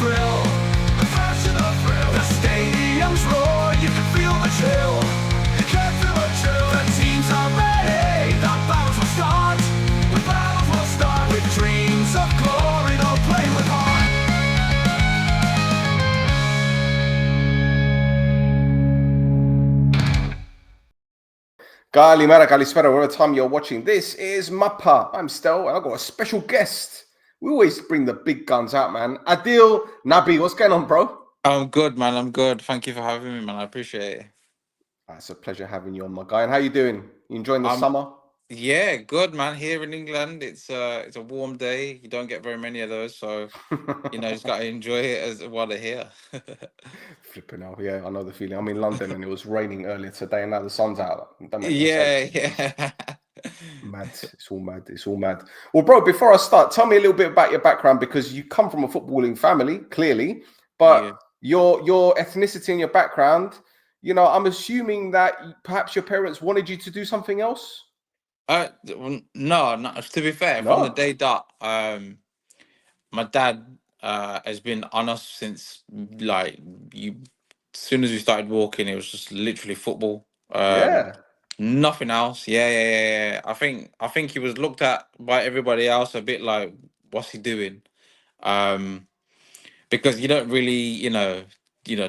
thrill, the passion of thrill. The stadiums roar, you can feel the chill. You can feel the chill. The teams are ready, the battles will start. The battles will start with dreams of glory, they'll play with heart. Kalimera, Kalispera, whatever time you're watching. This is Mappa. I'm Stel, and I've got a special guest. We always bring the big guns out, man. Adil Nabi, what's going on, bro? I'm good, man. I'm good. Thank you for having me, man. I appreciate it. It's a pleasure having you on, my guy. And how you doing? You enjoying the Um, summer? yeah, good, man. Here in England, it's a warm day. You don't get very many of those, so just gotta enjoy it as while they're here. Flipping out, yeah, I know the feeling. I'm in London and it was raining earlier today, and now the sun's out. It doesn't make no sense. Yeah. Mad. It's all mad. It's all mad. Well, bro, before I start, tell me a little bit about your background, because you come from a footballing family, clearly, but Yeah. your ethnicity and your background, I'm assuming that perhaps your parents wanted you to do something else. No, no. To be fair, from the No. day that my dad has been on us since like you, as soon as we started walking, it was just literally football. Yeah. Nothing else. Yeah. I think he was looked at by everybody else a bit like, what's he doing? Um, because you don't really,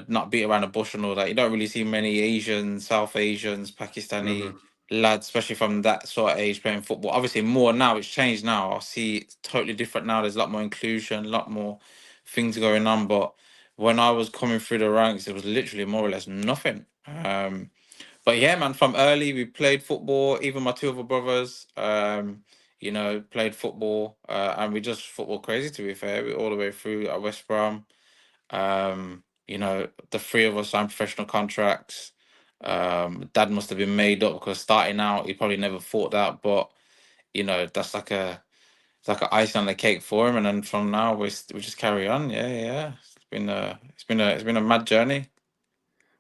not beat around the bush and all that. You don't really see many Asians, South Asians, Pakistani Hmm. lads, especially from that sort of age, playing football. Obviously, more now. It's changed now. I see it's totally different now. There's a lot more inclusion, a lot more things going on. But when I was coming through the ranks, it was literally more or less nothing. But yeah, man, from early we played football. Even my two other brothers, played football, and we just football crazy. To be fair, we all the way through at West Brom. The three of us signed professional contracts. Dad must have been made up because starting out he probably never thought that, but that's like it's like an icing on the cake for him. And then from now we just carry on. Yeah. It's been a mad journey.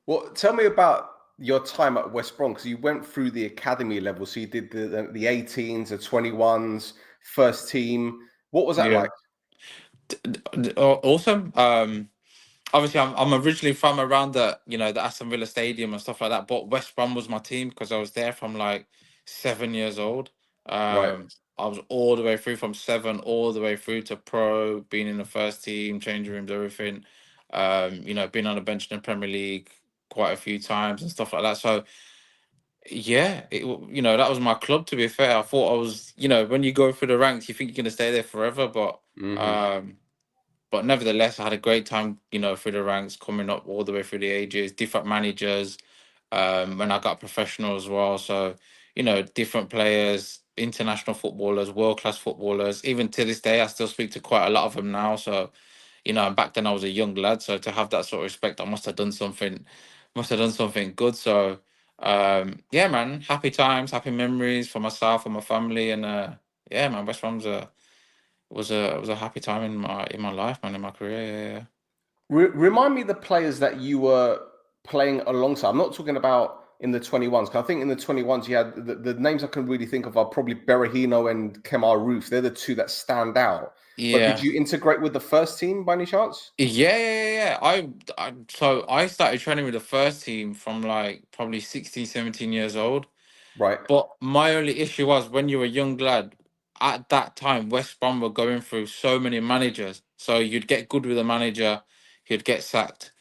Well, tell me about your time at West Brom, because you went through the academy level. So you did the 18s, the 21s, first team. What was that Yeah. like? Awesome. Obviously, I'm originally from around the Aston Villa Stadium and stuff like that. But West Brom was my team because I was there from like 7 years old. Right. I was all the way through from seven, all the way through to pro, being in the first team, changing rooms, everything. Being on the bench in the Premier League quite a few times and stuff like that. So yeah, that was my club. To be fair, I thought I was, when you go through the ranks, you think you're gonna stay there forever, but Hmm. um but nevertheless, I had a great time, through the ranks, coming up all the way through the ages, different managers. When I got professional as well, so different players, international footballers, world class footballers. Even to this day, I still speak to quite a lot of them now. So and back then I was a young lad, so to have that sort of respect, I must have done something good. So yeah, man, happy times, happy memories for myself and my family, and yeah, man, West Brom's was a happy time in my life, man, in my career. Yeah. Remind me the players that you were playing alongside. I'm not talking about in the 21s, because I think in the 21s you had the names I can really think of are probably Berahino and Kemar Roof. They're the two that stand out. But did Yeah. you integrate with the first team by any chance? Yeah. So I started training with the first team from like probably 16, 17 years old. Right. But my only issue was when you were a young lad, at that time, West Brom were going through so many managers. So you'd get good with a manager, he'd get sacked.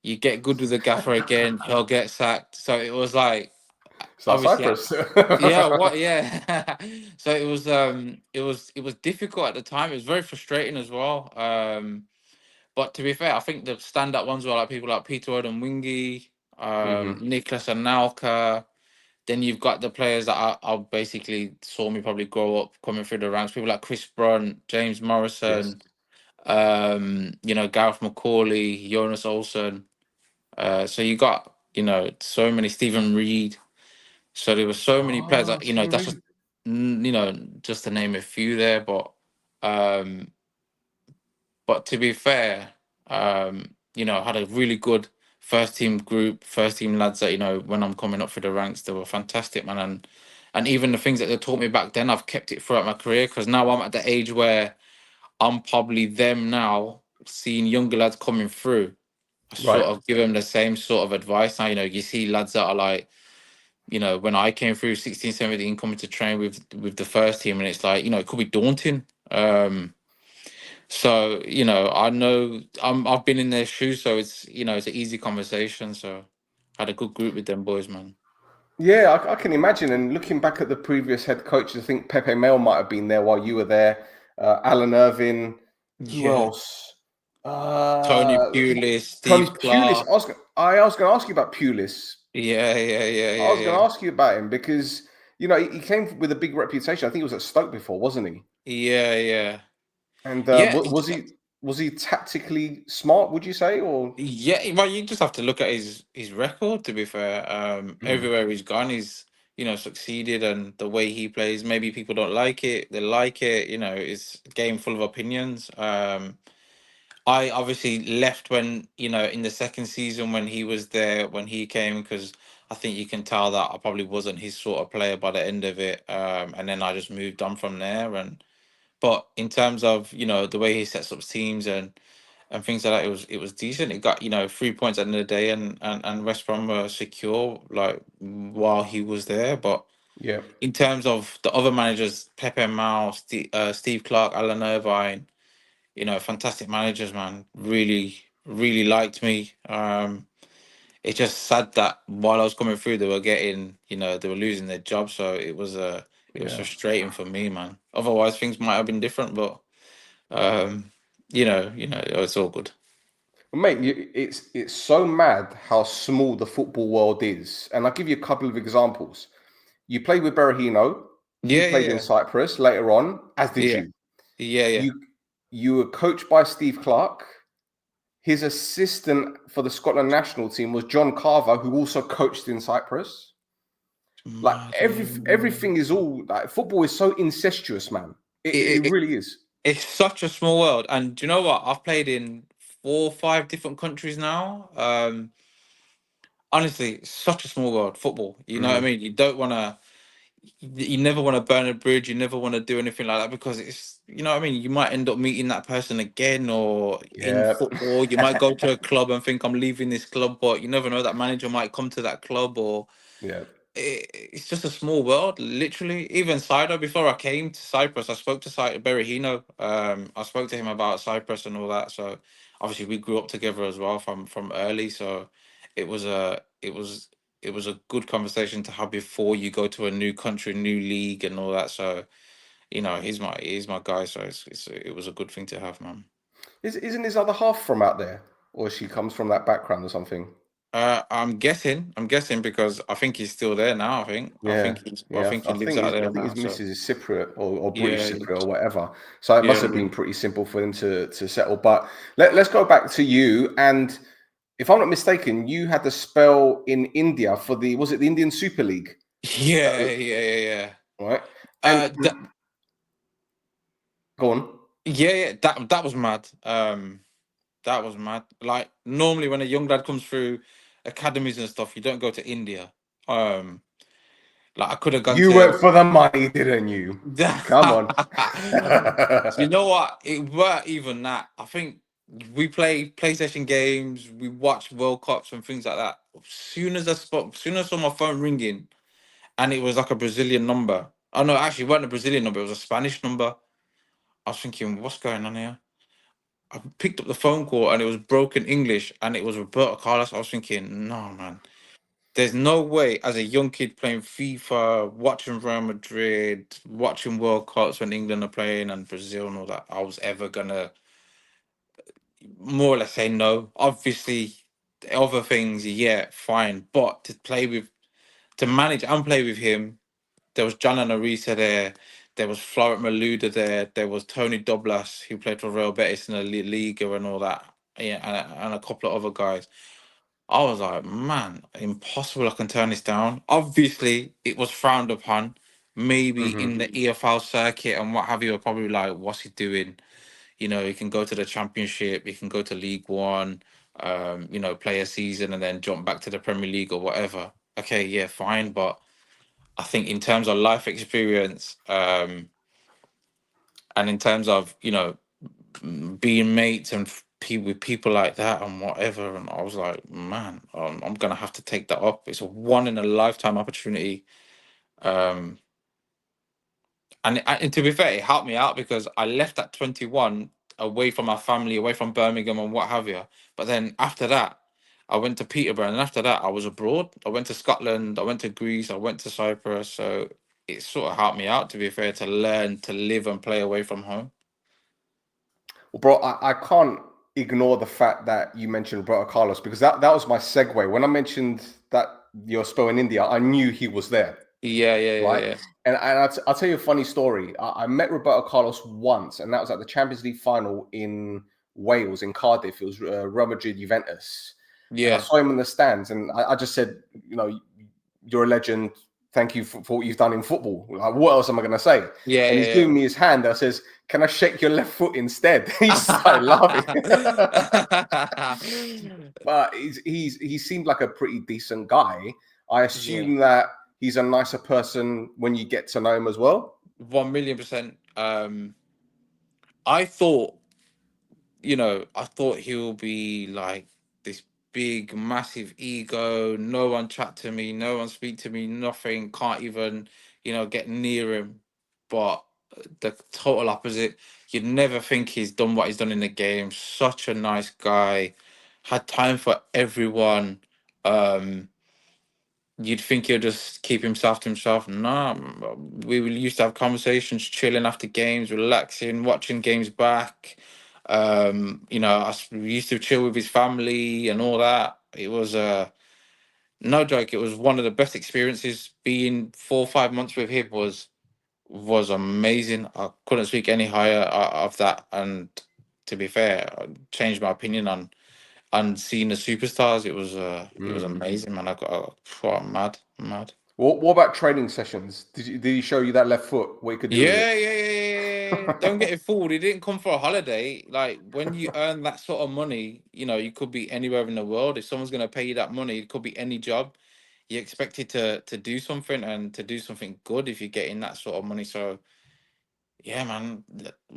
You get good with the gaffer again, he'll get sacked. So it was like, South obviously, Cyprus. yeah, what, yeah. So it was difficult at the time. It was very frustrating as well. But to be fair, I think the standout ones were like people like Peter Odemwingie, Hmm. Nicholas Anelka. Then you've got the players that I basically saw me probably grow up coming through the ranks. People like Chris Brunt, James Yes. Morrison, Gareth McCauley, Jonas Olsen. So you got, so many, Stephen Reed. So there were so many players Oh, that, Stephen that's just, Reed. just to name a few there. Um, but to be fair, I had a really good first team group, first team lads that, when I'm coming up through the ranks, they were fantastic, man. And even the things that they taught me back then, I've kept it throughout my career, because now I'm at the age where I'm probably them now, seeing younger lads coming through, I Right. sort of give them the same sort of advice. Now, you see lads that are like, when I came through 16, 17, coming to train with the first team, and it's like, it could be daunting. So, I know I've been in their shoes, so it's an easy conversation. So had a good group with them boys, man. Yeah, I can imagine. And looking back at the previous head coaches, I think Pepe Mel might have been there while you were there. Alan Irvin. Who Yeah. else? Tony Uh, Pulis, Tony Steve Pulis. Clark. I was going to ask you about Pulis. Yeah, yeah, yeah, I yeah, was going yeah. to ask you about him because he came with a big reputation. I think he was at Stoke before, wasn't he? Yeah, yeah. And Yeah, was he tactically smart? Would you say, or? yeah. Well, you just have to look at his record. To be fair, Mm, everywhere he's gone, he's succeeded, and the way he plays. Maybe people don't like it. They like it. It's a game full of opinions. I obviously left when in the second season when he was there when he came, because I think you can tell that I probably wasn't his sort of player by the end of it. And then I just moved on from there. But in terms of the way he sets up teams and things like that, it was decent. It got 3 points at the end of the day, and West Brom were secure like while he was there. But yeah, in terms of the other managers, Pepe Mao, Steve Clark, Alan Irvine, fantastic managers, man. Really, really liked me. It's just sad that while I was coming through, they were losing their job. So it was yeah. frustrating for me, man. Otherwise, things might have been different, but um, it's all good. Mate, it's so mad how small the football world is, and I'll give you a couple of examples. You played with Berahino. He Yeah, played in yeah, Cyprus later on, as did yeah, you. yeah, yeah. You you were coached by Steve Clark. His assistant for the Scotland national team was John Carver, who also coached in Cyprus. Like Mad, yeah. everything is all like football is so incestuous, man. It It, it, really is. it's such a small world, and do you know what? I've played in 4 or 5 different countries now. Honestly, it's such a small world, football. You know what I Mhm. mean? You never want to burn a bridge. You never want to do anything like that, because you know what I mean? You might end up meeting that person again, or in Yeah. football, you might go to a club and think I'm leaving this club, but you never know, that manager might come to that club, or Yeah. it's just a small world, literally. Even Sido, before I came to Cyprus, I spoke to Berahino. I spoke to him about Cyprus and all that. So obviously we grew up together as well from early. So it was a it was it was a good conversation to have before you go to a new country, new league, and all that. So he's my guy. So it was a good thing to have, man. Isn't his other half from out there, or she comes from that background or something? I'm guessing because I think he's still there now. I think. I Yeah, think he's. I yeah. think I he lives think out I there think now. his So missus is Cypriot or British yeah, Cypriot or whatever. So it must yeah. have been pretty simple for them to settle. But let's go back to you. And if I'm not mistaken, you had the spell in India for was it the Indian Super League? Yeah, yeah, yeah, yeah. Right. And That, go on. yeah, yeah. That was mad. That was mad. Like normally, when a young lad comes through academies and stuff, you don't go to India. Um, like I could have gone You went to. for the money, didn't you? Come on. You know what? It weren't even that. I think we play PlayStation games, we watch World Cups and things like that. Soon as I saw my phone ringing, and it was like a Brazilian number. Oh no, actually, it wasn't a Brazilian number. It was a Spanish number. I was thinking, what's going on here? I picked up the phone call and it was broken English and it was Roberto Carlos. I was thinking, no, man, there's no way as a young kid playing FIFA, watching Real Madrid, watching World Cups when England are playing and Brazil and all that, I was ever gonna more or less say no. Obviously, other things, yeah, fine. But to manage and play with him, there was John Arisa there. There was Florent Malouda there. There was Tony Doblas, who played for Real Betis in the Liga and all that. Yeah, and a couple of other guys. I was like, man, impossible. I can turn this down. Obviously, it was frowned upon. Maybe Hmm. in the EFL circuit and what have you, are probably like, what's he doing? He can go to the Championship, he can go to League One, play a season and then jump back to the Premier League or whatever. Okay, yeah, fine, but I think in terms of life experience, and in terms of being mates and with people like that and whatever. And I was like, man, I'm gonna have to take that up. It's a one in a lifetime opportunity. Um, and to be fair, it helped me out because I left at 21 away from my family, away from Birmingham and what have you. But then after that, I went to Peterborough, and after that, I was abroad. I went to Scotland, I went to Greece, I went to Cyprus. So it sort of helped me out, to be fair, to learn to live and play away from home. Well, bro, I can't ignore the fact that you mentioned Roberto Carlos, because that was my segue. When I mentioned that you're still in India, I knew he was there, Yeah, yeah, yeah, right? yeah. And I'll tell you a funny story. I met Roberto Carlos once, and that was at the Champions League final in Wales, in Cardiff. It was Real Madrid Juventus. And I Yeah, saw him in the stands, and I just said, you know, you're a legend. Thank you for what you've done in football. Like, what else am I going to say? yeah, And he's yeah, giving me his hand. I says, can I shake your left foot instead? He started laughing. yeah. But he seemed like a pretty decent guy. I Yeah, assume that he's a nicer person when you get to know him as well. 1,000,000%. I thought, I thought he'll be like this big, massive ego. No one chat to me, no one speak to me, nothing. Can't even, get near him. But the total opposite. You'd never think he's done what he's done in the game. Such a nice guy. Had time for everyone. Um, You'd think he'll just keep himself to himself. Nah, we used to have conversations, chilling after games, relaxing, watching games back. We used to chill with his family and all that. It was no joke. It was one of the best experiences. Being 4 or 5 months with him was amazing. I couldn't speak any higher of that. And to be fair, I changed my opinion on seeing the superstars. It was Mm. amazing, man. Oh, mad, mad. What about training sessions? Did he show you that left foot? What you could do with Yeah, yeah, yeah, yeah, yeah. Don't get it fooled. He didn't come for a holiday. Like when you earn that sort of money, you could be anywhere in the world. If someone's gonna pay you that money, it could be any job. You're expected to do something and to do something good if you're getting that sort of money. So yeah, man,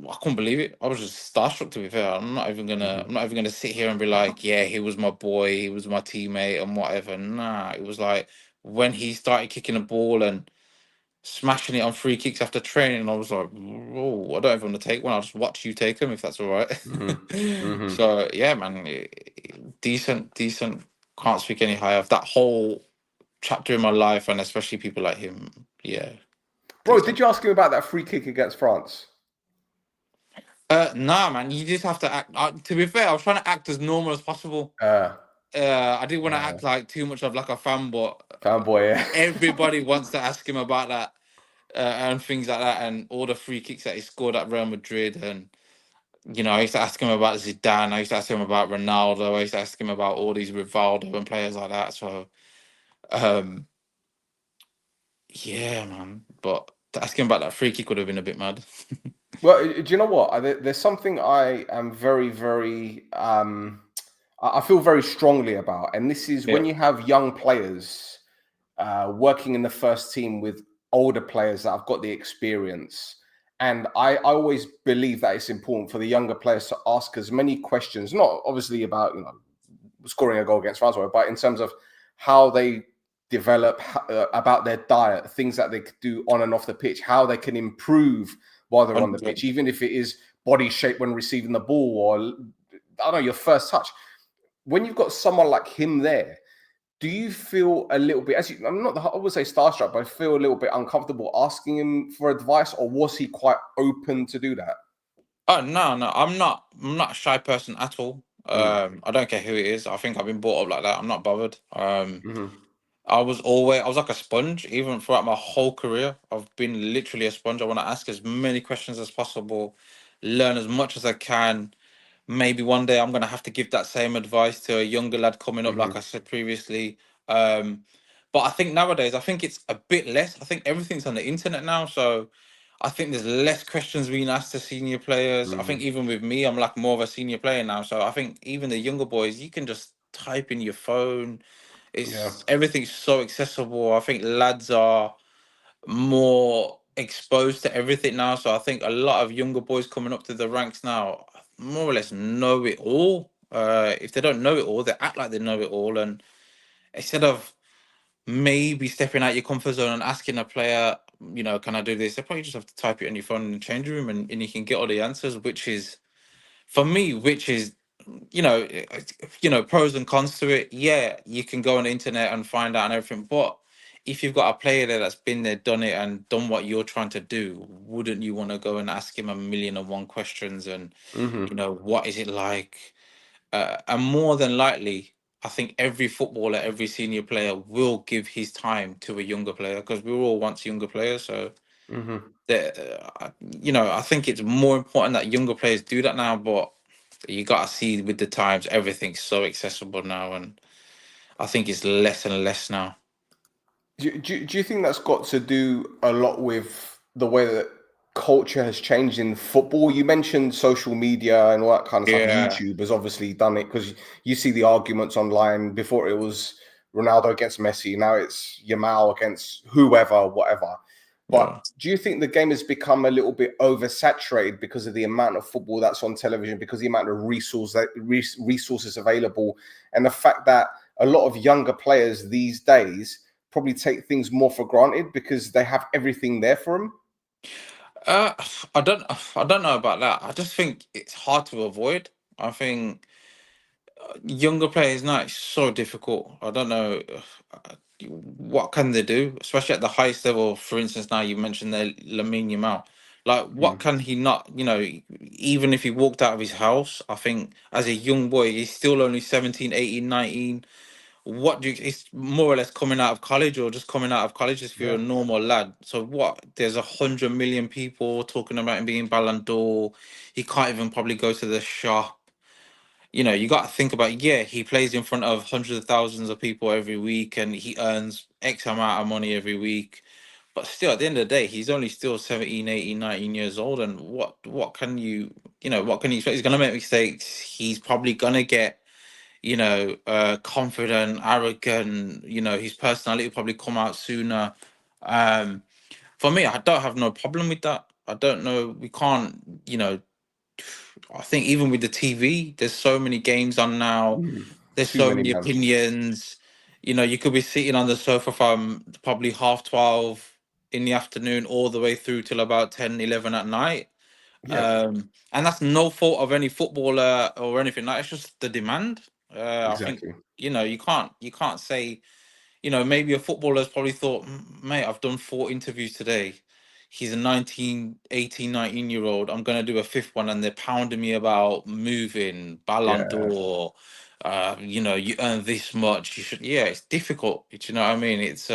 I couldn't believe it. I was just starstruck, to be fair. it? I'm not even gonna sit here and be like, yeah, he was my boy, he was my teammate, and whatever. Nah, it was like when he started kicking the ball and smashing it on free kicks after training, I was like, whoa, I don't even want to take one. I'll just watch you take them if that's all right. Hmm. Hmm. So yeah, man, decent, decent. Can't speak any higher of that whole chapter in my life, and especially people like him. Yeah, Bro, decent. did you ask him about that free kick against France? Nah, man, you just have to act. To be fair, I was trying to act as normal as possible. Uh, I didn't want to act like too much of like a fan, but Fanboy, yeah. everybody wants to ask him about that and things like that, and all the free kicks that he scored at Real Madrid. And I used to ask him about Zidane. I used to ask him about Ronaldo. I used to ask him about all these Rivaldo and players like that. So, um, yeah, man. But to ask him about that free kick would have been a bit mad. Well, do you know what? There's something I am very, very, I feel very strongly about, and this is when Yeah, you have young players working in the first team with older players that have got the experience. And I always believe that it's important for the younger players to ask as many questions, not obviously about scoring a goal against France, but in terms of how they develop, about their diet, things that they could do on and off the pitch, how they can improve while they're on the 100%. pitch, even if it is body shape when receiving the ball, or I don't know, your first touch. When you've got someone like him there, do you feel a little bit, I'm not, I would say starstruck, but I feel a little bit uncomfortable asking him for advice, or was he quite open to do that? Oh no, no, I'm not. I'm not a shy person at all. Mm. I don't care who it is. I think I've been brought up like that. I'm not bothered. Mm-hmm. I was like a sponge, even throughout my whole career. I've been literally a sponge. I want to ask as many questions as possible, learn as much as I can. Maybe one day I'm gonna have to give that same advice to a younger lad coming up, like I Mm-hmm. said previously. Um, but I think nowadays, I think it's a bit less. I think everything's on the internet now, so I think there's less questions being asked to senior players. I think Mm-hmm. even with me, I'm like more of a senior player now, so I think even the younger boys, you can just type in your phone. Yeah. It's everything's so accessible. I think lads are more exposed to everything now. So I think a lot of younger boys coming up to the ranks now, more or less know it all. If they don't know it all, they act like they know it all, and instead of maybe stepping out your comfort zone and asking a player, can I do this? They probably just have to type it on your phone in the change room, and you can get all the answers, which is for me, which is pros and cons to it. Yeah, you can go on the internet and find out and everything, but if you've got a player there that's been there, done it, and done what you're trying to do, wouldn't you want to go and ask him a million and one questions? And Hmm. what is it like? And more than likely, I think every footballer, every senior player will give his time to a younger player, because we were all once younger players. So Hmm. I think it's more important that younger players do that now. But you got to see with the times, everything's so accessible now, and I think it's less and less now. Do you think that's got to do a lot with the way that culture has changed in football? You mentioned social media and all that kind of stuff. Yeah, YouTube has obviously done it, because you see the arguments online. Before it was Ronaldo against Messi, now it's Yamal against whoever, whatever. But yeah. do you think the game has become a little bit oversaturated because of the amount of football that's on television, because the amount of resources available, and the fact that a lot of younger players these days probably take things more for granted because they have everything there for them? Uh, I don't know about that. I just think it's hard to avoid. I think younger players now, it's so difficult. I don't know what can they do, especially at the highest level. For instance, now you mentioned there Lamine Yamal. Like, what Mm. can he not? Even if he walked out of his house, I think as a young boy, he's still only 17, 18, 19. What do you? It's more or less coming out of college, or just coming out of college if you're a Yeah, normal lad. So what? There's 100 million people talking about him being Ballon d'Or. He can't even probably go to the shop. You got to think about, yeah, he plays in front of hundreds of thousands of people every week, and he earns X amount of money every week. But still, at the end of the day, he's only still 17, 18, 19 years old. And what can what can you expect? He's going to make mistakes. He's probably going to get, confident, arrogant. His personality will probably come out sooner. Um, for me, I don't have no problem with that. I don't know. We can't, I think even with the TV, there's so many games on now. mm. There's Too so many, many man. opinions. You could be sitting on the sofa from probably 12:30 in the afternoon all the way through till about 10, 11 at night. Yeah, And that's no fault of any footballer or anything. Like, it's just the demand. I think, exactly. you can't say, maybe a footballer's probably thought, Mate, I've done 4 interviews today. He's a 19, 18, 19-year-old. I'm going to do a fifth one, and they're pounding me about moving, Ballon Yeah. d'Or. You earn this much. You should, yeah, it's difficult. Do you know what I mean? It's,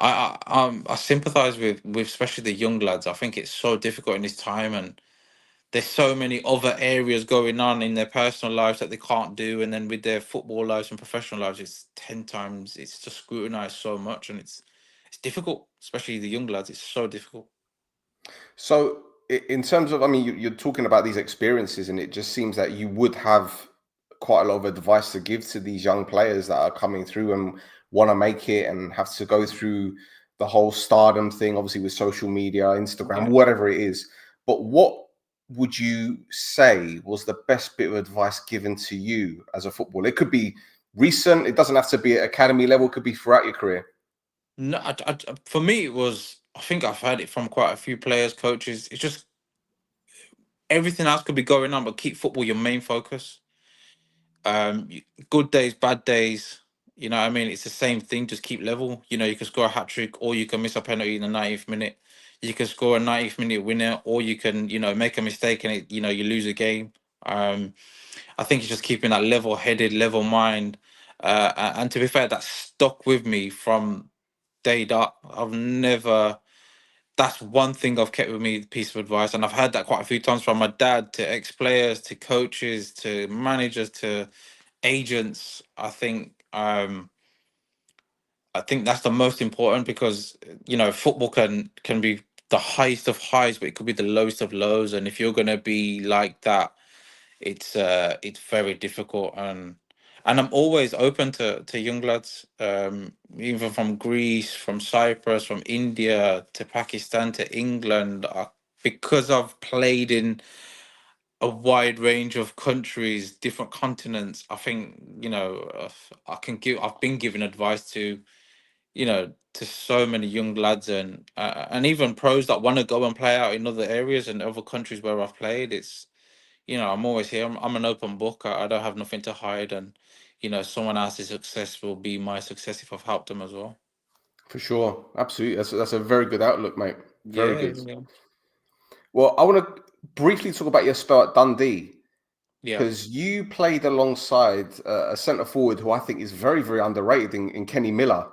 I sympathize with especially the young lads. I think it's so difficult in this time, and there's so many other areas going on in their personal lives that they can't do, and then with their football lives and professional lives, it's 10 times. It's just scrutinized so much, and it's difficult, especially the young lads. It's so difficult. So, in terms of, I mean, you're talking about these experiences, and it just seems that you would have quite a lot of advice to give to these young players that are coming through and want to make it and have to go through the whole stardom thing, obviously with social media, Instagram, Yeah. whatever it is. But what would you say was the best bit of advice given to you as a footballer? It could be recent, it doesn't have to be at academy level, it could be throughout your career. No, for me, it was. I think I've heard it from quite a few players, coaches. It's just everything else could be going on, but keep football your main focus. Good days, bad days. You know what I mean? It's the same thing. Just keep level. You can score a hat trick, or you can miss a penalty in the 90th minute. You can score a 90th minute winner, or you can, make a mistake and you lose a game. Um, I think it's just keeping that level headed, level mind. And to be fair, that stuck with me from day dot. I've never. That's one thing I've kept with me, piece of advice, and I've heard that quite a few times from my dad to ex-players to coaches to managers to agents. I think that's the most important, because football can be the highest of highs, but it could be the lowest of lows, and if you're gonna be like that, it's very difficult. And I'm always open to young lads, even from Greece, from Cyprus, from India to Pakistan to England, because I've played in a wide range of countries, different continents. I think I've been giving advice to to so many young lads and even pros that want to go and play out in other areas and other countries where I've played. It's I'm always here. I'm an open book. I don't have nothing to hide, and someone else's success will be my success if I've helped them as well. For sure. Absolutely. That's a very good outlook, mate. Very Yeah, good. yeah, Well, I want to briefly talk about your spell at Dundee yeah, because you played alongside a centre forward who I think is very, very underrated in Kenny Miller.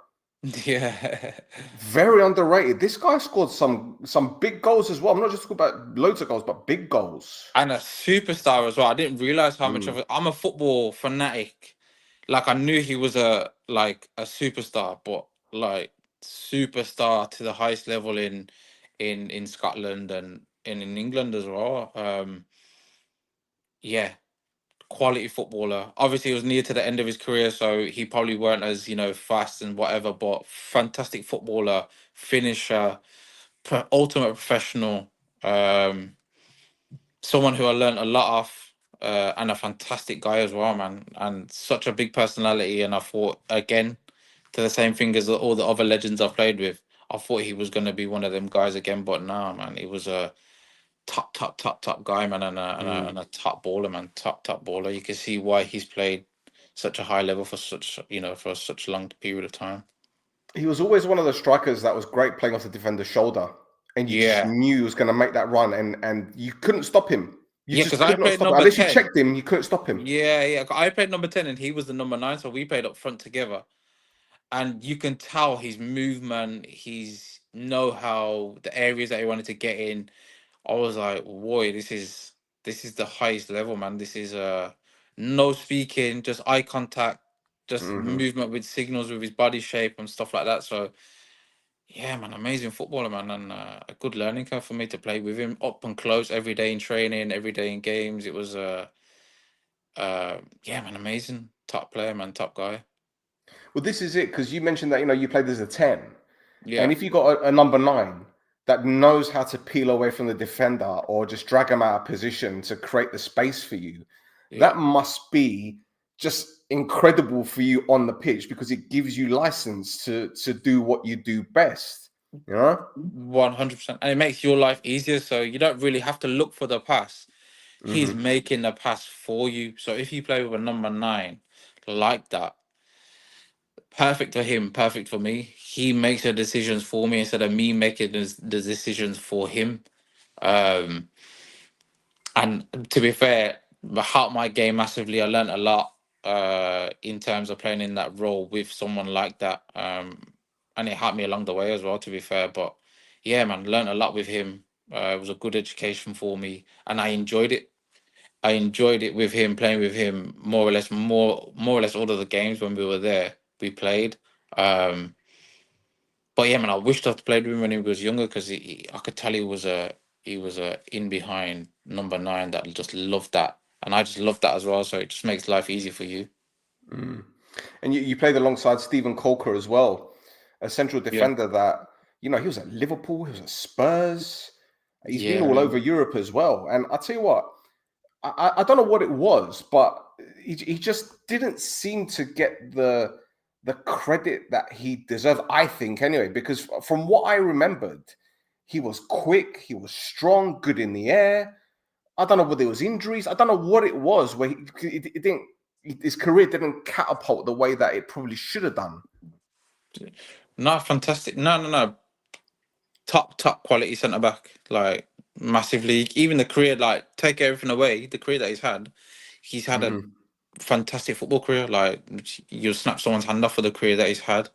yeah. Very underrated. This guy scored some big goals as well. I'm not just talking about loads of goals, but big goals. And a superstar as well. I didn't realize how much of Mm. a. I'm a football fanatic. Like I knew he was a superstar, but like superstar to the highest level in Scotland and in England as well. Yeah, quality footballer. Obviously, he was near to the end of his career, so he probably weren't as fast and whatever. But fantastic footballer, finisher, ultimate professional. Um, Someone who I learned a lot of, and a fantastic guy as well, man, and such a big personality. And I thought again, to the same thing as all the other legends I've played with. I thought he was going to be one of them guys again, but nah, man, he was a top guy, man, and a top baller, man, top baller. You can see why he's played such a high level for for such a long period of time. He was always one of the strikers that was great playing off the defender's shoulder, and you just Yeah, knew he was going to make that run, and you couldn't stop him. You yeah, just because I could not played stop him number unless you 10. checked him. You couldn't stop him. Yeah, yeah, I played number 10 and he was the number 9, so we played up front together. And you can tell his movement, his know-how, the areas that he wanted to get in. I was like, boy, this is the highest level, man. This is no speaking, just eye contact, just Hmm. movement with signals with his body shape and stuff like that. So yeah, man, amazing footballer, man, and a good learning curve for me to play with him up and close every day in training, every day in games. It was yeah, man, amazing, top player, man, top guy. Well, this is it because you mentioned that you played as a 10, and Yeah, if you got a number 9 that knows how to peel away from the defender or just drag him out of position to create the space for you, yeah. that must be just incredible for you on the pitch because it gives you license to do what you do best. You know. 100%, and it makes your life easier. So you don't really have to look for the pass. He's Hmm. making the pass for you. So if you play with a number 9 like that, perfect for him, perfect for me. He makes the decisions for me instead of me making the decisions for him. Um, and to be fair, it helped my game massively. I learned a lot in terms of playing in that role with someone like that. And it helped me along the way as well, to be fair. But yeah, man, learned a lot with him. It was a good education for me, and I enjoyed it. I enjoyed it with him, playing with him more or less all of the games when we were there. We played. Um, but yeah, man, I wished I'd played with him when he was younger because I could tell he was a in behind number 9 that just loved that, and I just loved that as well. So it just makes life easy for you. Mm. And you played alongside Stephen Colker as well, a central Yeah, defender that he was at Liverpool, he was at Spurs, he's been all yeah. over Europe as well. And I tell you what, I don't know what it was, but he just didn't seem to get the credit that he deserved. I think anyway, because from what I remembered, he was quick, he was strong, good in the air. I don't know whether it was injuries. I don't know what it was where it didn't. His career didn't catapult the way that it probably should have done. No, fantastic. No, no, no. Top quality centre back, like massively. Even the career, like take everything away, the career that he's had a Hmm. fantastic football career. Like you'll snap someone's hand off for the career that he's had.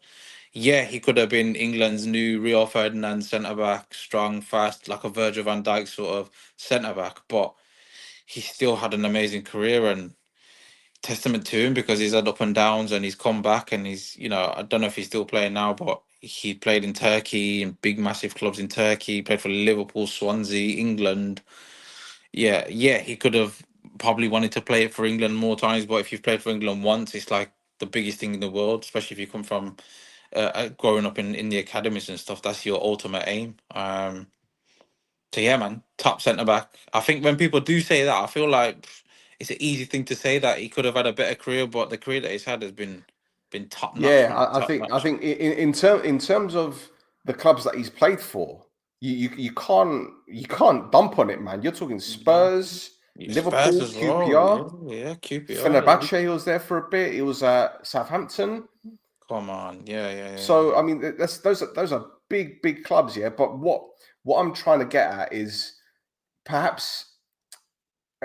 Yeah, he could have been England's new Rio Ferdinand centre back, strong, fast, like a Virgil van Dijk sort of centre back. But he still had an amazing career, and testament to him because he's had up and downs and he's come back and I don't know if he's still playing now, but he played in Turkey in big massive clubs in Turkey. He played for Liverpool, Swansea, England. Yeah, yeah, he could have probably wanted to play it for England more times, but if you've played for England once, it's like the biggest thing in the world, especially if you come from growing up in the academies and stuff. That's your ultimate aim. So yeah, man, top centre back. I think when people do say that, I feel like it's an easy thing to say that he could have had a better career, but the career that he's had has been top notch, Yeah, man. I Top think notch. in terms of the clubs that he's played for, you can't dump on it, man. You're talking Yeah. Spurs, Yeah, Spurs Liverpool, as well. Yeah, QPR, yeah, QPR. Yeah. Fenerbahce. He was there for a bit. He was at Southampton. Come on. Yeah, yeah, yeah, So yeah. I mean, those are big clubs, yeah. But what I'm trying to get at is perhaps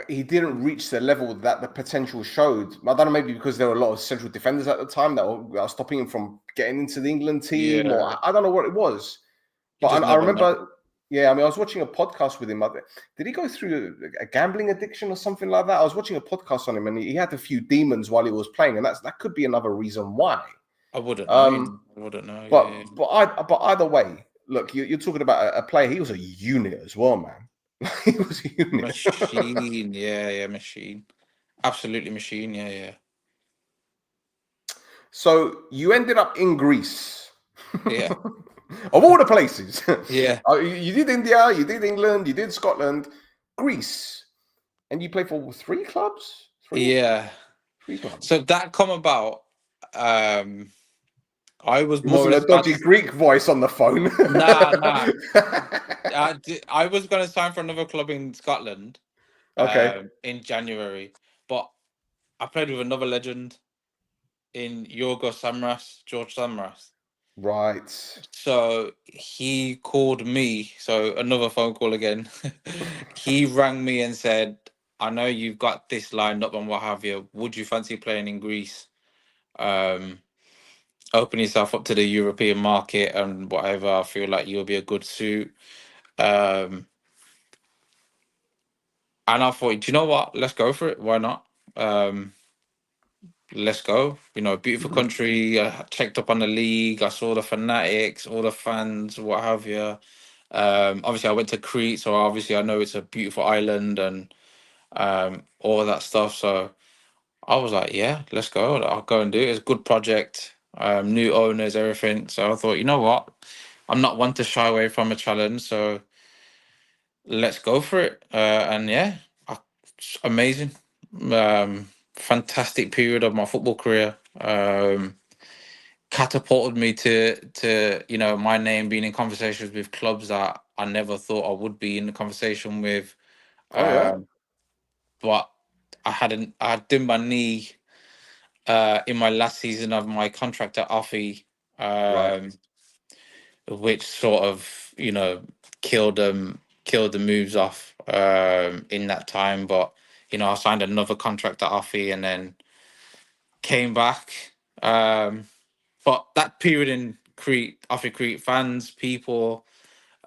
he didn't reach the level that the potential showed. I don't know, maybe because there were a lot of central defenders at the time that were stopping him from getting into the England team, or Yeah. I don't know what it was. You But just I never know. remember, yeah, I mean, I was watching a podcast with him. Did he go through a gambling addiction or something like that? I was watching a podcast on him, and he had a few demons while he was playing, and that could be another reason why. I wouldn't know. Um, I wouldn't know. Yeah, yeah. but either way, look, you're talking about a player. He was a unit as well, man. He was a unit. Machine. Yeah, yeah, machine. Absolutely machine. Yeah, yeah. So you ended up in Greece, Yeah. of all the places. Yeah. You did India, you did England, you did Scotland, Greece, and you played for three clubs. Yeah. Three clubs. So that come about. Um, I was It more or wasn't a less about dodgy to. Greek voice on the phone. Nah, nah. I was going to sign for another club in Scotland Okay, in January, but I played with another legend in George Samras. right. So he called me. So another phone call again. He rang me and said, "I know you've got this lined up and what have you. Would you fancy playing in Greece? Um, open yourself up to the European market and whatever. I feel like you'll be a good suit." Um, and I thought, do you know what? Let's go for it. Why not? Um, let's go. You know, beautiful country. I checked up on the league. I saw the fanatics, all the fans, what have you. Obviously, I went to Crete, so obviously I know it's a beautiful island and all of that stuff. So I was like, yeah, let's go. I'll go and do it. It's a good project. New owners, everything. So I thought, you know what? I'm not one to shy away from a challenge. So let's go for it. And yeah, it's amazing. Fantastic period of my football career. Catapulted me to my name being in conversations with clubs that I never thought I would be in the conversation with. Oh yeah, Um, but I had done my knee in my last season of my contract at Offie, right. which sort of killed the moves off in that time. But I signed another contract at Offie and then came back. But that period in Crete, Offie Crete, fans, people,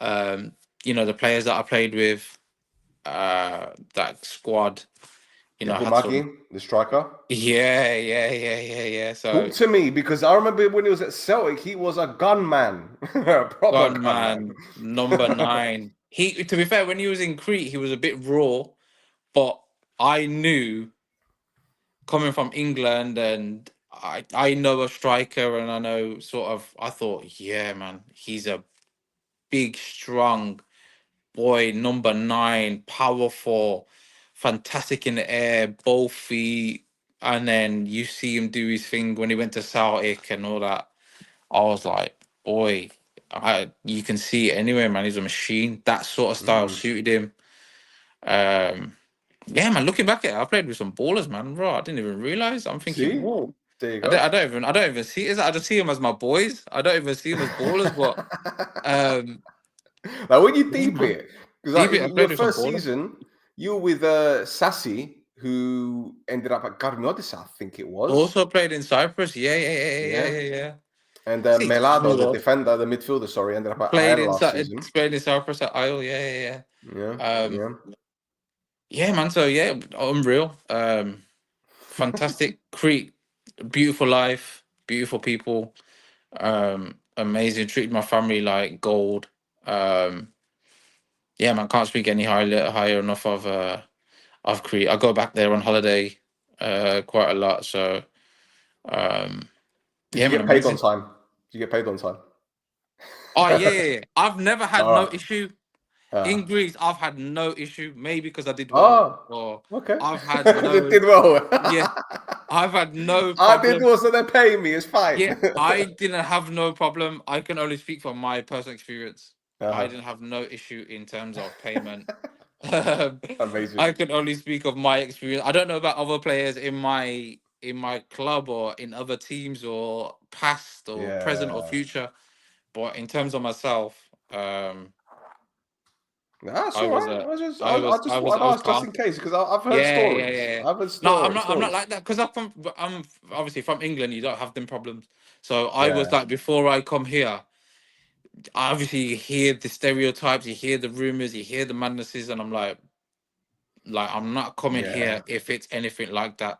um, the players that I played with, that squad, had Yapamagi, some. the striker. Yeah, yeah, yeah, yeah, yeah. Talk So, to me because I remember when he was at Celtic, he was a gunman, a proper gun gunman. man, number 9. To be fair, when he was in Crete, he was a bit raw, but I knew coming from England and I know a striker and I know I thought, yeah, man, he's a big, strong boy, number 9, powerful, fantastic in the air, both feet. And then you see him do his thing when he went to Celtic and all that. I was like, boy, you can see it anyway, man. He's a machine. That sort of style Mm. suited him. Um, yeah, man. Looking back at it, I played with some ballers, man. Bro, I didn't even realize. I'm thinking, See, whoa. there you go. I don't even see it. I just see them as my boys. I don't even see them as ballers. But um, Now, when you yeah, deep man. it, because Deep it. I your played with some first ballers. season, you were with Sassi, who ended up at Garmiodis, I think it was. Also played in Cyprus. Yeah, yeah, yeah, yeah, Yeah. yeah, yeah. Yeah. And See, Melado, small the world. defender, the midfielder, sorry, ended up at Ajax last season. Played in Cyprus at Isle. Yeah, yeah, Yeah, yeah. yeah. Yeah, man. So yeah, unreal. Fantastic. Crete, beautiful life, beautiful people. Amazing. Treated my family like gold. Um, yeah, man. Can't speak any higher enough of Crete. I go back there on holiday, quite a lot. So Did yeah, you man. get paid on Amazing. time? Did you get paid on time? Oh yeah, yeah, yeah. I've never had All no right. issue. In Greece, I've had no issue. Maybe because I did well, Oh, or okay. I've had Did no. well. Yeah, I've had no I did problem. well, so they're paying me. It's fine. Yeah, I didn't have no problem. I can only speak from my personal experience. I Uh-huh. didn't have no issue in terms of payment. Um, Amazing. I can only speak of my experience. I don't know about other players in my club or in other teams or past or present or Yeah. future. But in terms of myself, That's I all was right. a I I just was thought I I'd was ask just calm. in case because I've heard Yeah, yeah, stories. yeah, yeah. I've heard No, I'm not stories. like that because I'm obviously from England. You don't have them problems. So I was Yeah. like before I come here. Obviously, you hear the stereotypes, you hear the rumors, you hear the madnesses, and I'm like I'm not coming Yeah. here if it's anything like that.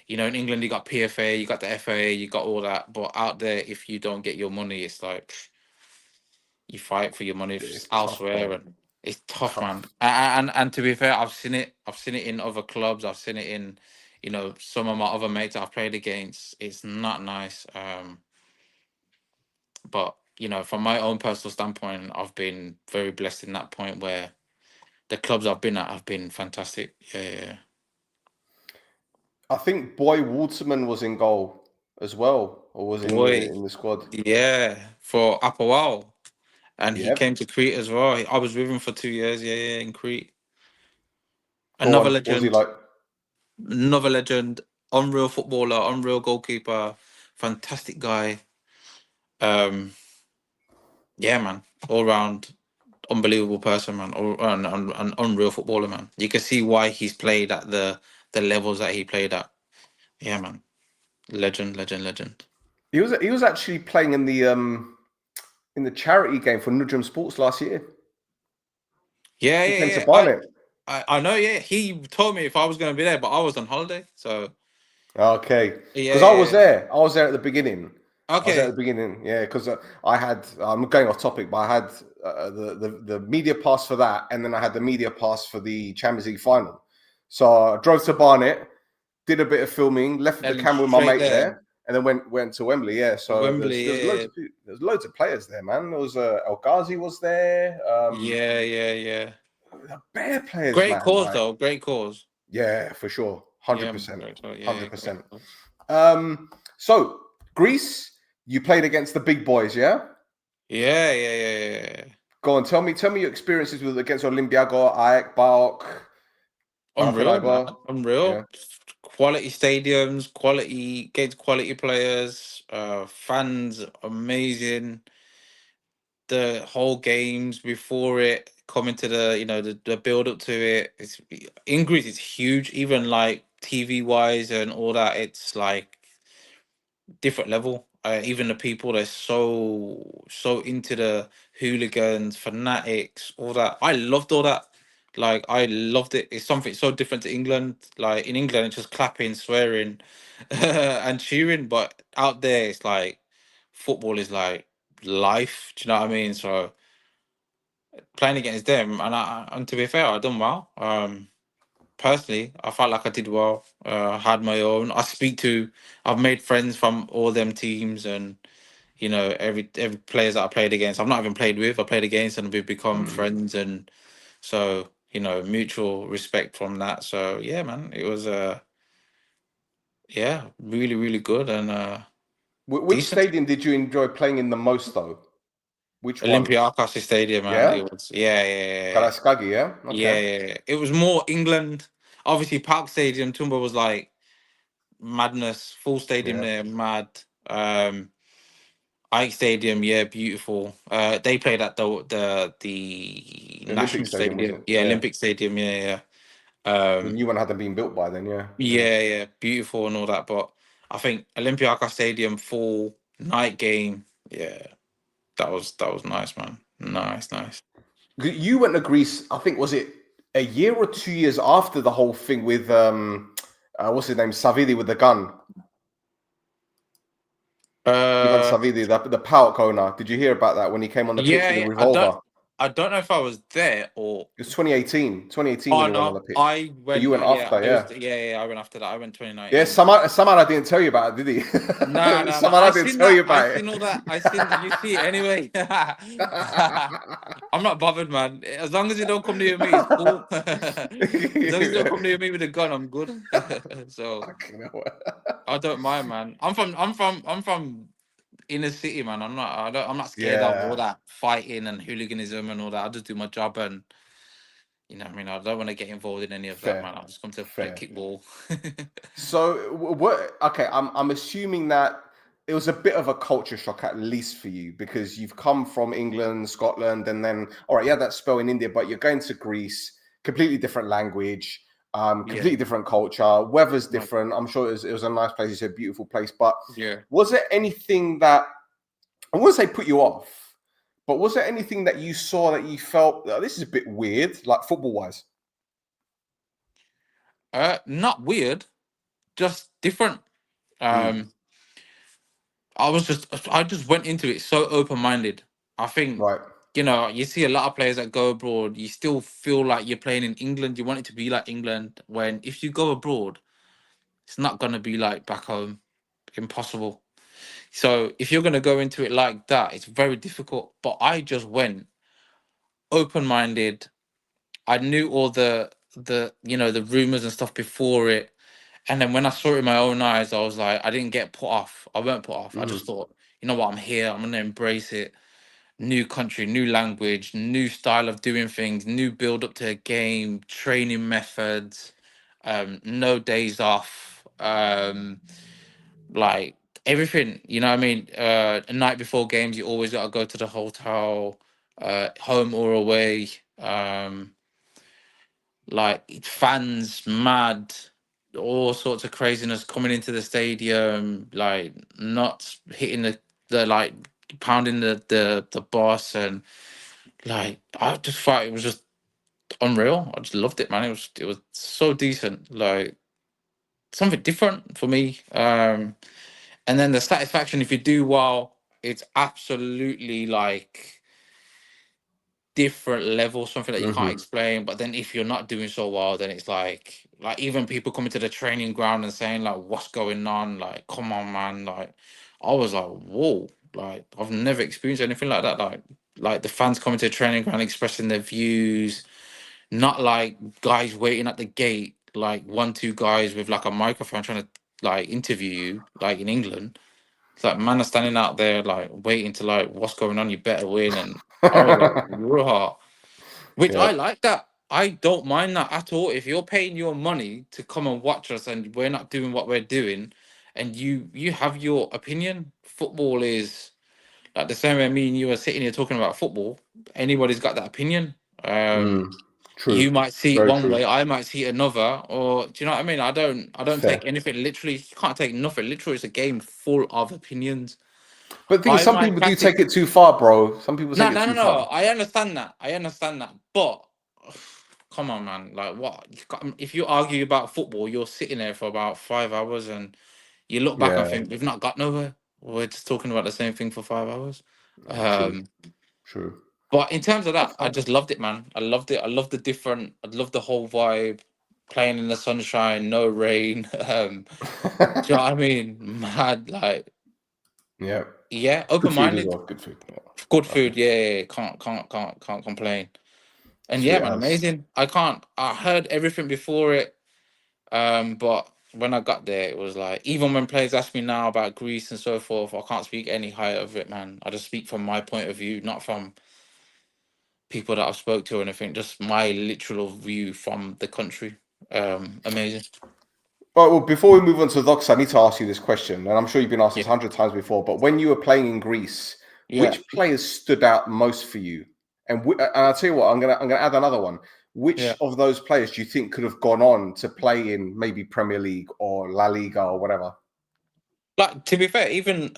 You know, in England you got PFA, you got the FA, you got all that, but out there, if you don't get your money, it's like you fight for your money It's tough, elsewhere, bro. and it's tough, man. Tough. And to be fair, I've seen it. I've seen it in other clubs. I've seen it in, you know, some of my other mates I've played against. It's not nice. But you know, from my own personal standpoint, I've been very blessed in that point where the clubs I've been at have been fantastic. Yeah, yeah, yeah. I think Boy Waterman was in goal as well, or was Boy, in the squad. yeah, for Apawal. And he Yep. came to Crete as well. I was with him for 2 years. Yeah, yeah, in Crete. Go Another on. What was he legend, like? another legend, unreal footballer, unreal goalkeeper, fantastic guy. Um, yeah, man, all round unbelievable person, man, an unreal footballer, man. You can see why he's played at the levels that he played at. Yeah, man, legend, legend, legend. He was actually playing in the charity game for Nudgem Sports last year. Yeah, He yeah, came to yeah. Barnet. I know. Yeah, he told me if I was going to be there, but I was on holiday, so Okay, yeah, because I was yeah, there. I was there at the beginning. yeah. I was there at the Okay. beginning. Yeah, because I had. I'm going off topic, but I had the media pass for that, and then I had the media pass for the Champions League final. So I drove to Barnet, did a bit of filming, left the And camera with my straight mate there, there, and then went to Wembley. Yeah, so Wembley. Yeah, there's loads of players there, man. There was El Ghazi was there. yeah, yeah, yeah. Bare players, Great man. cause Like though. Great cause. yeah, for sure, Yeah, hundred man, percent, great cause. Yeah, yeah, hundred great percent. cause. So Greece, you played against the big boys, yeah? Yeah, yeah, yeah, yeah, yeah. Go on, tell me your experiences with against Olympiago, AEK, PAOK, Unreal, man. Panathinaiko. Yeah. Unreal. Quality stadiums, quality against quality players, fans amazing. The whole games before it, coming to the the build up to it. It's in Greece. It's huge. Even like TV wise and all that. It's like different level. Even the people they're so into the hooligans, fanatics, all that. I loved all that. Like I loved it. It's something so different to England. Like in England, it's just clapping, swearing, and cheering. But out there, it's like football is like life. Do you know what I mean? So playing against them, and to be fair, I done well. Personally, I felt like I did well. I had my own. I've made friends from all them teams, and every players that I played against. I've not even played with. I played against, and we've become friends, and so mutual respect from that. So yeah, man, it was yeah, really, really good and Which decent. stadium did you enjoy playing in the most, though? Which one? Olympiacos Stadium, man. Yeah, It was yeah. Karaskagi. Yeah. Yeah, Okay. yeah, yeah. It was more England. Obviously, Park Stadium, Tumba was like madness. Full stadium Yeah. there, mad. Ike Stadium, yeah, beautiful. They played at the The Olympic National Stadium was Stadium, it? yeah, Yeah. Olympic Stadium, yeah, yeah. The new one hadn't been built by then. Yeah. Yeah. Yeah, yeah, beautiful and all that. But I think Olympiacos Stadium full night game, yeah, that was nice, man. Nice, nice. You went to Greece. I think was it a year or 2 years after the whole thing with what's his name, Savidi with the gun. Ivan Uh, Savidi, the PAOK owner. Did you hear about that when he came on the pitch yeah, with the yeah. I don't. revolver? I don't know if I was there or. It was 2018. 2018 Oh when you went on the no, pitch. I So went. you went Yeah, after, it was. yeah. Yeah, I went after that. I went Yeah, 2019. somehow I didn't tell you about it, did he? No, no, no. Somehow I didn't tell you I about seen all that. I seen. You see it anyway. I'm not bothered, man. As long as you don't come near me, it's cool. As long as you don't come it. near me with a gun, I'm good. So Fucking hell. I don't mind, man. I'm from inner city, man. I'm not scared of all Yeah, that fighting and hooliganism and all that. I just do my job and you know what I mean. I don't want to get involved in any of that, fair, man. I just come to play fair. kickball. So what? Okay, I'm assuming that it was a bit of a culture shock, at least for you, because you've come from England, Scotland, and then all right, yeah, that spell in India, but you're going to Greece, completely different language, Yeah, completely different culture, weather's like, different. I'm sure it was a nice place. It's a beautiful place, but yeah. was there anything that I wouldn't say put you off, but was there anything that you saw that you felt "Oh, this is a bit weird, like football wise? Not weird, just different. Mm, Um, I just went into it so open minded. I think, right. you see a lot of players that go abroad, you still feel like you're playing in England. You want it to be like England. When if you go abroad, it's not gonna be like back home. Impossible. So if you're gonna go into it like that, it's very difficult. But I just went open minded. I knew all the rumors and stuff before it. And then when I saw it in my own eyes, I was like, I didn't get put off. I weren't put off. I just Mm, thought, you know what, I'm here. I'm gonna embrace it. New country, new language, new style of doing things, new build up to a game, training methods, no days off, like everything. You know what I mean? A night before games, you always gotta go to the hotel, home or away. Like fans mad, all sorts of craziness coming into the stadium, like not hitting the like pounding the boss and like I just thought it was just unreal. I just loved it, man. It was so decent, like something different for me. And then the satisfaction if you do well, it's absolutely like different level, something that you can't hmm explain. But then if you're not doing so well, then it's like even people coming to the training ground and saying like, "What's going on?" Like, come on, man. Like, I was like, "Whoa!" Like, I've never experienced anything like that. Like the fans coming to the training ground expressing their views, not like guys waiting at the gate, like one, two guys with like a microphone trying to like interview you, like in England. It's like man are standing out there like waiting to like, what's going on? You better win. And I was like, raw. Which I Yep. like that. I don't mind that at all. If you're paying your money to come and watch us and we're not doing what we're doing, and you have your opinion, football is like the same way me and you are sitting here talking about football. Anybody's got that opinion. Um, Mm, you true. might see it Very one true. way, I might see it another, or do you know what I mean? I don't take Fair. anything literally. You can't take nothing literally. It's a game full of opinions. But the thing is, I some might people do class it. take it too far, bro. Some people No, take it no, no, too no. far. I understand that. I understand that. But come on, man. Like, what? If you argue about football, you're sitting there for about 5 hours, and you look back and Yeah, think we've not got nowhere. We're just talking about the same thing for 5 hours. true, Um, true. but in terms of That's that, I fine. just loved it, man. I loved it. I loved the different. I loved the whole vibe. Playing in the sunshine, no rain. Do you know what I mean? Mad, like, Yeah. yeah, open Good food as minded. well. Good food. Good Yeah. Okay. food. Yeah, yeah, yeah. Can't complain. And yeah, Sweet man, as. amazing. I heard everything before it. But when I got there, it was like even when players ask me now about Greece and so forth, I can't speak any higher of it, man. I just speak from my point of view, not from people that I've spoke to or anything. Just my literal view from the country. Amazing. All right, well, before we move on to Doxa, I need to ask you this question, and I'm sure you've been asked Yeah. this 100 times before. But when you were playing in Greece, Yeah. which players stood out most for you? And I'll tell you what, I'm gonna add another one. Yeah. Which of those players do you think could have gone on to play in maybe Premier League or La Liga or whatever? Like to be fair, even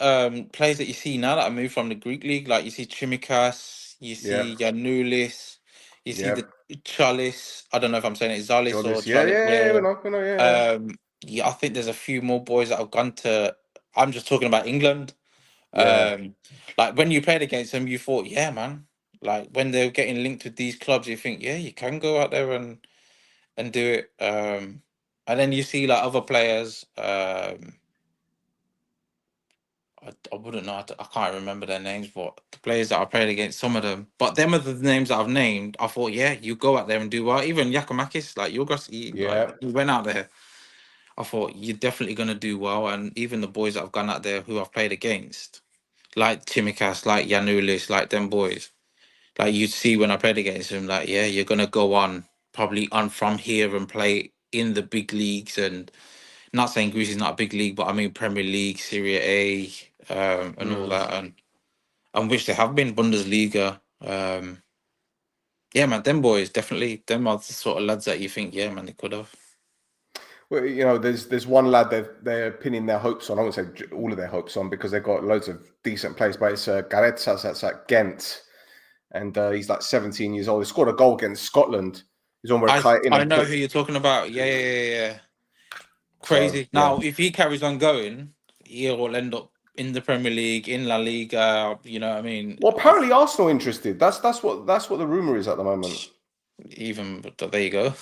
players that you see now that I moved from the Greek league, like you see Chimikas, you see Yep, Yanulis, you see the yep. Chalis. I don't know if I'm saying it Zalis or Jolis, yeah, Chalis. yeah, yeah, Yeah. we know, yeah, yeah. Yeah, I think there's a few more boys that have gone to. I'm just talking about England. Yeah. Like when you played against them, you thought, yeah, man. Like when they're getting linked with these clubs, you think, yeah, you can go out there and do it. And then you see like other players. I wouldn't know. I can't remember their names, but the players that I played against, some of them. But them are the names that I've named. I thought, yeah, you go out there and do well. Even Yakimakis, like like Yeah. you went out there. I thought you're definitely gonna do well. And even the boys that I've gone out there who I've played against, like Chimikas, like Yanulis, like them boys, like you'd see when I played against them, like yeah, you're gonna go on probably on from here and play in the big leagues. And not saying Greece is not a big league, but I mean Premier League, Serie A, and all Mm. that. And which they have been Bundesliga. Yeah, man, them boys definitely. Them are the sort of lads that you think, yeah, man, they could have. Well, there's one lad they're pinning their hopes on. I won't say all of their hopes on because they've got loads of decent players, but it's Garetsas that's at Ghent, and he's like 17 years old. He scored a goal against Scotland. He's on where I know who you're talking about. Yeah. So Crazy. yeah. Now, if he carries on going, he will end up in the Premier League, in La Liga. You know what I mean? Well, apparently Arsenal interested. That's what the rumor is at the moment. Even but there you go.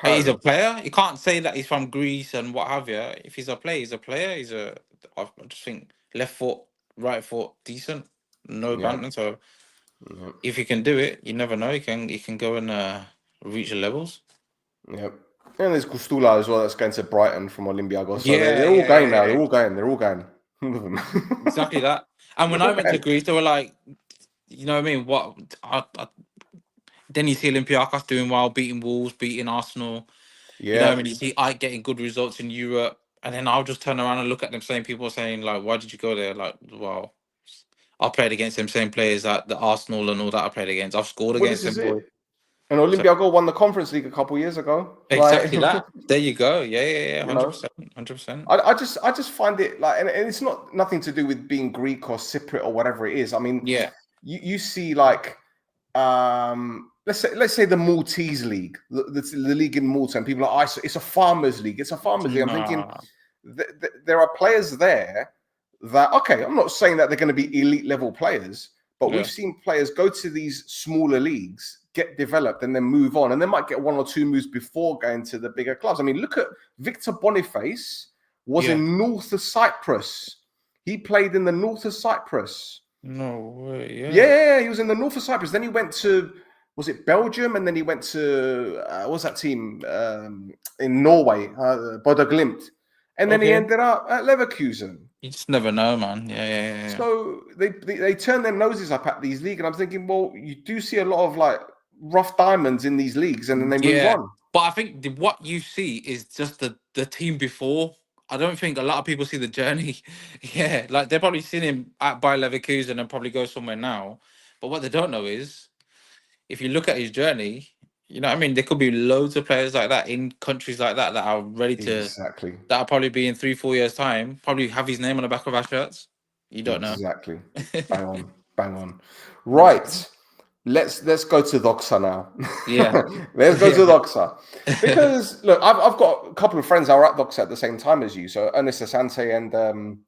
He's a Apparently, player. You can't say that he's from Greece and what have you. If he's a player, he's a player. I just think left foot, right foot, decent, no yeah, banter. So yeah, if he can do it, you never know. He can go and reach the levels. yeah. And there's Gustula as well. That's going to Brighton from Olympiacos. So Yeah, they're all yeah, going yeah, now. yeah. They're all going. All of them. Exactly that. And when They're I all went to going. Greece, they were like, you know what I mean? Then you see Olympiacos doing well, beating Wolves, beating Arsenal. You know what I Yeah, mean? You see Ike getting good results in Europe, and then I'll just turn around and look at them same people saying like, "Why did you go there?" Like, well, I played against them same players that the Arsenal and all that I played against. I've scored well, against this them is boys. it. And So Olympiacos won the Conference League a couple years ago. Like, exactly that. There you go. Yeah. you Hundred know, percent. 100%. I just find it like, and it's not nothing to do with being Greek or Cypriot or whatever it is. I mean, Yeah. you see like let's say the Maltese league, the league in Malta, and people are like, it's a farmers league. It's a farmers league. I'm thinking Nah. there are players there that, okay, I'm not saying that they're going to be elite level players, but we've Yeah. seen players go to these smaller leagues, get developed, and then move on, and they might get one or two moves before going to the bigger clubs. I mean, look at Victor Boniface was Yeah. in North of Cyprus. He played in the North of Cyprus. No way. Yeah. Yeah, he was in the North of Cyprus. Then he went to, was it Belgium? And then he went to, what's that team in Norway, Bodo Glimt. And then he Okay. ended up at Leverkusen. You just never know, man. Yeah. So they turn their noses up at these leagues. And I'm thinking, well, you do see a lot of like rough diamonds in these leagues and then they move Yeah. on. But I think what you see is just the team before. I don't think a lot of people see the journey. Yeah, like they're probably seen him at Bayer Leverkusen and probably go somewhere now. But what they don't know is if you look at his journey, you know what I mean? There could be loads of players like that in countries like that that are ready to Exactly. that'll probably be in 3-4 years' time, probably have his name on the back of our shirts. You don't know. Exactly. Bang on. Bang on. 100%. Right. Let's go to Doxa now. Yeah. Let's go to Yeah. Doxa. Because look, I've got a couple of friends that were at Doxa at the same time as you. So Ernest Asante and Okay.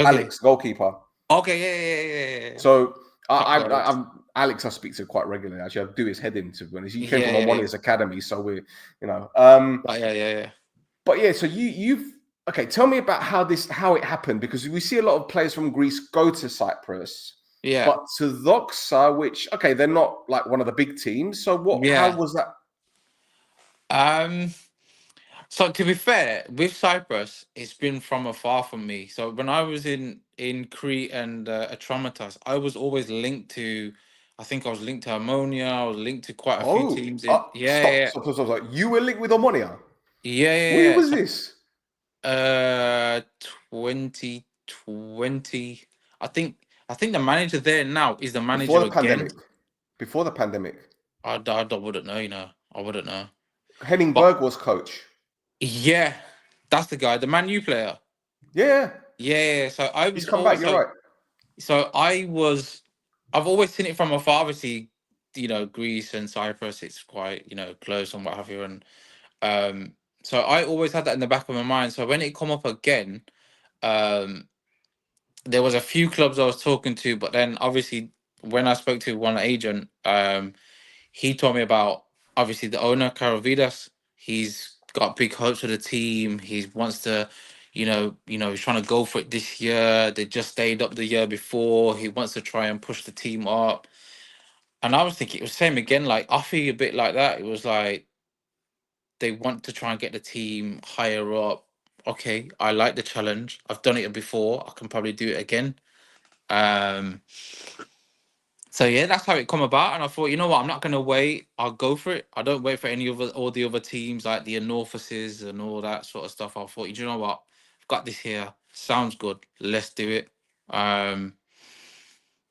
Alex, goalkeeper. Okay, yeah. So Top guys. I'm Alex I speak to quite regularly. Actually, I do his head in, to be honest. He came from Yeah. Omoni's academy, so we're, Yeah. but yeah, so you've okay, tell me about how it happened, because we see a lot of players from Greece go to Cyprus. Yeah. But to Doxa, which, okay, they're not like one of the big teams. So how Yeah. was that? So to be fair, with Cyprus, it's been from afar from me. So when I was in Crete and Atromitos, I was always linked to. I think I was linked to Ammonia. I was linked to quite a few Oh, teams in. stop. You were linked with Omonia. Where Yeah. was So, this? 2020. I think the manager there now is the Before manager the again. pandemic. Before the pandemic. I wouldn't know. I wouldn't know. Henning But Berg was coach. yeah, that's the guy, the Man U player. Yeah. Yeah. So I He's was come back, always you're right. so I've always seen it from afar. Obviously, Greece and Cyprus, it's quite, close and what have you. And so I always had that in the back of my mind. So when it come up again, um, there was a few clubs I was talking to, but then obviously when I spoke to one agent, he told me about obviously the owner, Caravidas. He's got big hopes for the team. He wants to, he's trying to go for it this year. They just stayed up the year before. He wants to try and push the team up. And I was thinking it was same again. Like I feel a bit like that. It was like they want to try and get the team higher up. Okay, I like the challenge. I've done it before. I can probably do it again. Um, so yeah, that's how it come about. And I thought, you know what, I'm not gonna wait. I'll go for it. I don't wait for any of all the other teams like the Anorthosis and all that sort of stuff. I thought, you know what, I've got this here. Sounds good. Let's do it. Um,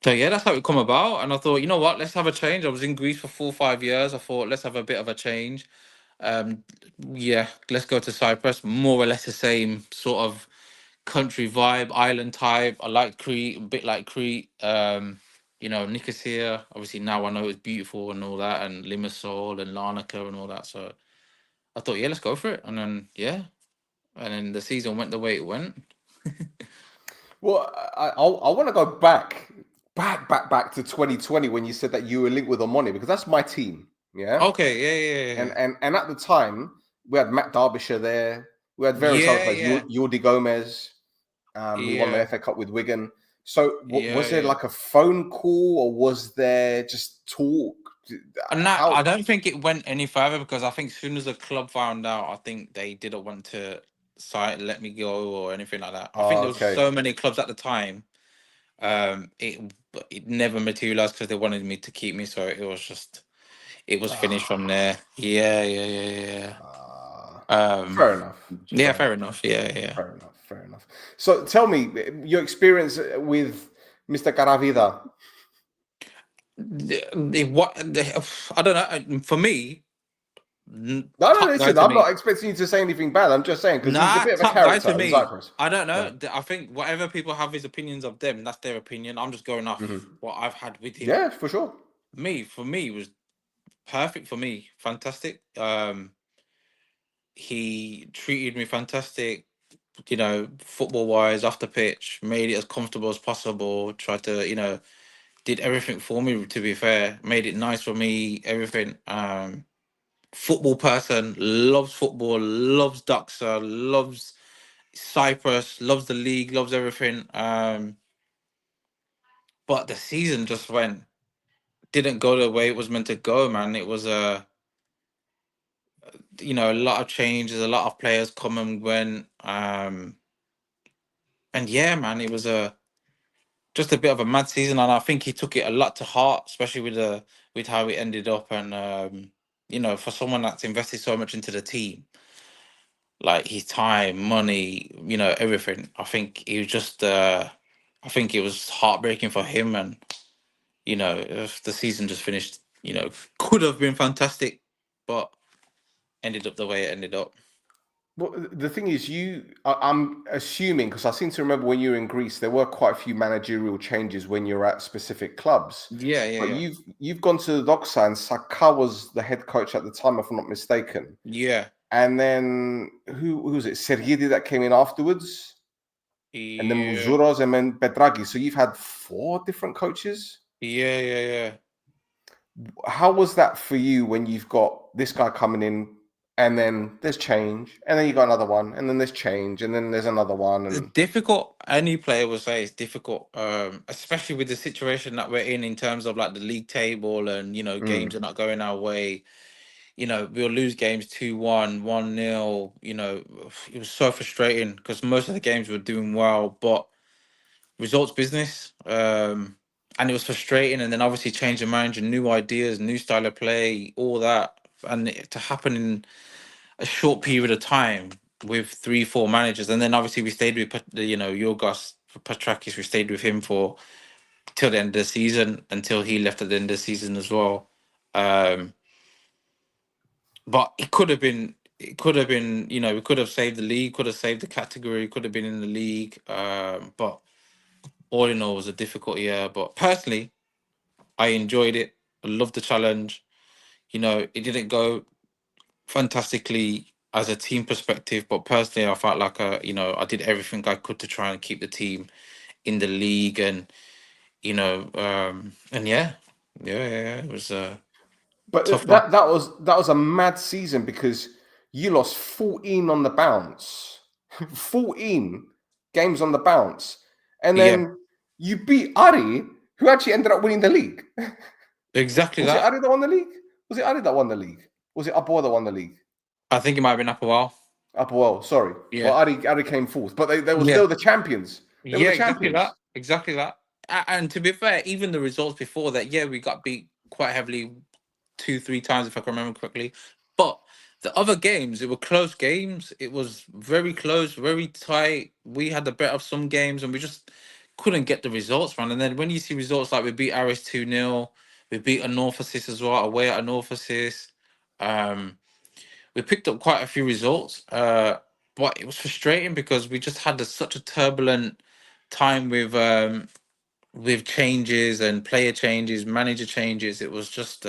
so yeah, that's how it come about. And I thought, you know what, let's have a change. I was in Greece for 4 or 5 years. I thought, let's have a bit of a change. Um, yeah, let's go to Cyprus. More or less the same sort of country vibe, island type. I like Crete, a bit like Crete. Nicosia. Obviously now I know it's beautiful and all that, and Limassol and Larnaca and all that. So I thought, yeah, let's go for it. And then and then the season went the way it went. Well, I want to go back to 2020 when you said that you were linked with Omoni, because that's my team. Yeah. Okay, yeah, And at the time we had Matt Derbyshire there. We had various other yeah, players. yeah, Jordi Gomez, who won the yeah, FA Cup with Wigan. So yeah, was there yeah. like a phone call, or was there just talk? And that, I How? don't think it went any further because I think as soon as the club found out, I think they didn't want to let me go or anything like that. I think Oh, there was okay. so many clubs at the time. It never materialized because they wanted me to keep me, so it was finished from Ah, there. Yeah, yeah, yeah, ah. yeah. Fair enough. Yeah, Fair fair enough. enough. Yeah, yeah. Fair enough. Fair enough. So tell me your experience with Mr. Caravida. I don't know. For me, No, no, top guy listen, to I'm me. not expecting you to say anything bad. I'm just saying because he's a Nah, bit of a top guy to character in me. Cyprus. I don't Yeah. know. I think whatever people have his opinions of them, that's their opinion. I'm just going off Hmm. what I've had with him. Yeah, for sure. For me, it was perfect for me. Fantastic. He treated me fantastic. Football wise, off the pitch, made it as comfortable as possible. Tried to, did everything for me. To be fair, made it nice for me. Everything. Football person, loves football, loves Doxa, loves Cyprus, loves the league, loves everything. But the season just didn't go the way it was meant to go, man. It was a lot of changes, a lot of players come and went. And yeah, man, it was just a bit of a mad season, and I think he took it a lot to heart, especially with how it ended up. And for someone that's invested so much into the team, like his time, money, everything. I think he was just. I think it was heartbreaking for him, and if the season just finished, could have been fantastic, but ended up the way it ended up. Well, the thing is, I'm assuming, because I seem to remember when you were in Greece, there were quite a few managerial changes when you're at specific clubs. Yeah, yeah, But yeah, you've gone to the Doxa, and Saka was the head coach at the time, if I'm not mistaken. yeah, And then who was it? Sergidi that came in afterwards, and then yeah, Mouzuros, and then Pedraghi. So you've had 4 different coaches. yeah, yeah, yeah. How was that for you when you've got this guy coming in, and then there's change, and then you got another one, and then there's change, and then there's another one, It's and difficult. Any player will say it's difficult, especially with the situation that we're in terms of like the league table and games are mm, not going our way. We'll lose games 2-1, 1-0. It was so frustrating because most of the games were doing well, but results business. And it was frustrating. And then obviously change of manager, new ideas, new style of play, all that, and to happen in a short period of time with 3, 4 managers, and then obviously we stayed with Yorgos Petrakis. We stayed with him for till the end of the season until he left at the end of the season as well. Um, but it could have been. It could have been. We could have saved the league. Could have saved the category. Could have been in the league. But all in all, it was a difficult year. But personally, I enjoyed it. I loved the challenge. It didn't go fantastically as a team perspective, but personally, I felt like I did everything I could to try and keep the team in the league, and And yeah, it was a But tough one. that was a mad season because you lost 14 on the bounce, 14 games on the bounce, and Yeah, then you beat Ari, who actually ended up winning the league. exactly Was it that. Ari that won the league? Was it Ari that won the league? Was it Apoel that won the league? I think it might have been up a while. Apoel, sorry. Well, Yeah, Ari came fourth, but they yeah, were the champions. They were yeah, the exactly champions. that. Exactly that. And to be fair, even the results before that, yeah, we got beat quite heavily two, three times if I can remember correctly. But the other games, it were close games. It was very close, very tight. We had the better of some games, and we just couldn't get the results, man. And then when you see results like we beat Aris 2-0, we beat Anorthosis as well, away at Anorthosis. Um, we picked up quite a few results, but it was frustrating because we just had such a turbulent time with changes and player changes, manager changes. It was just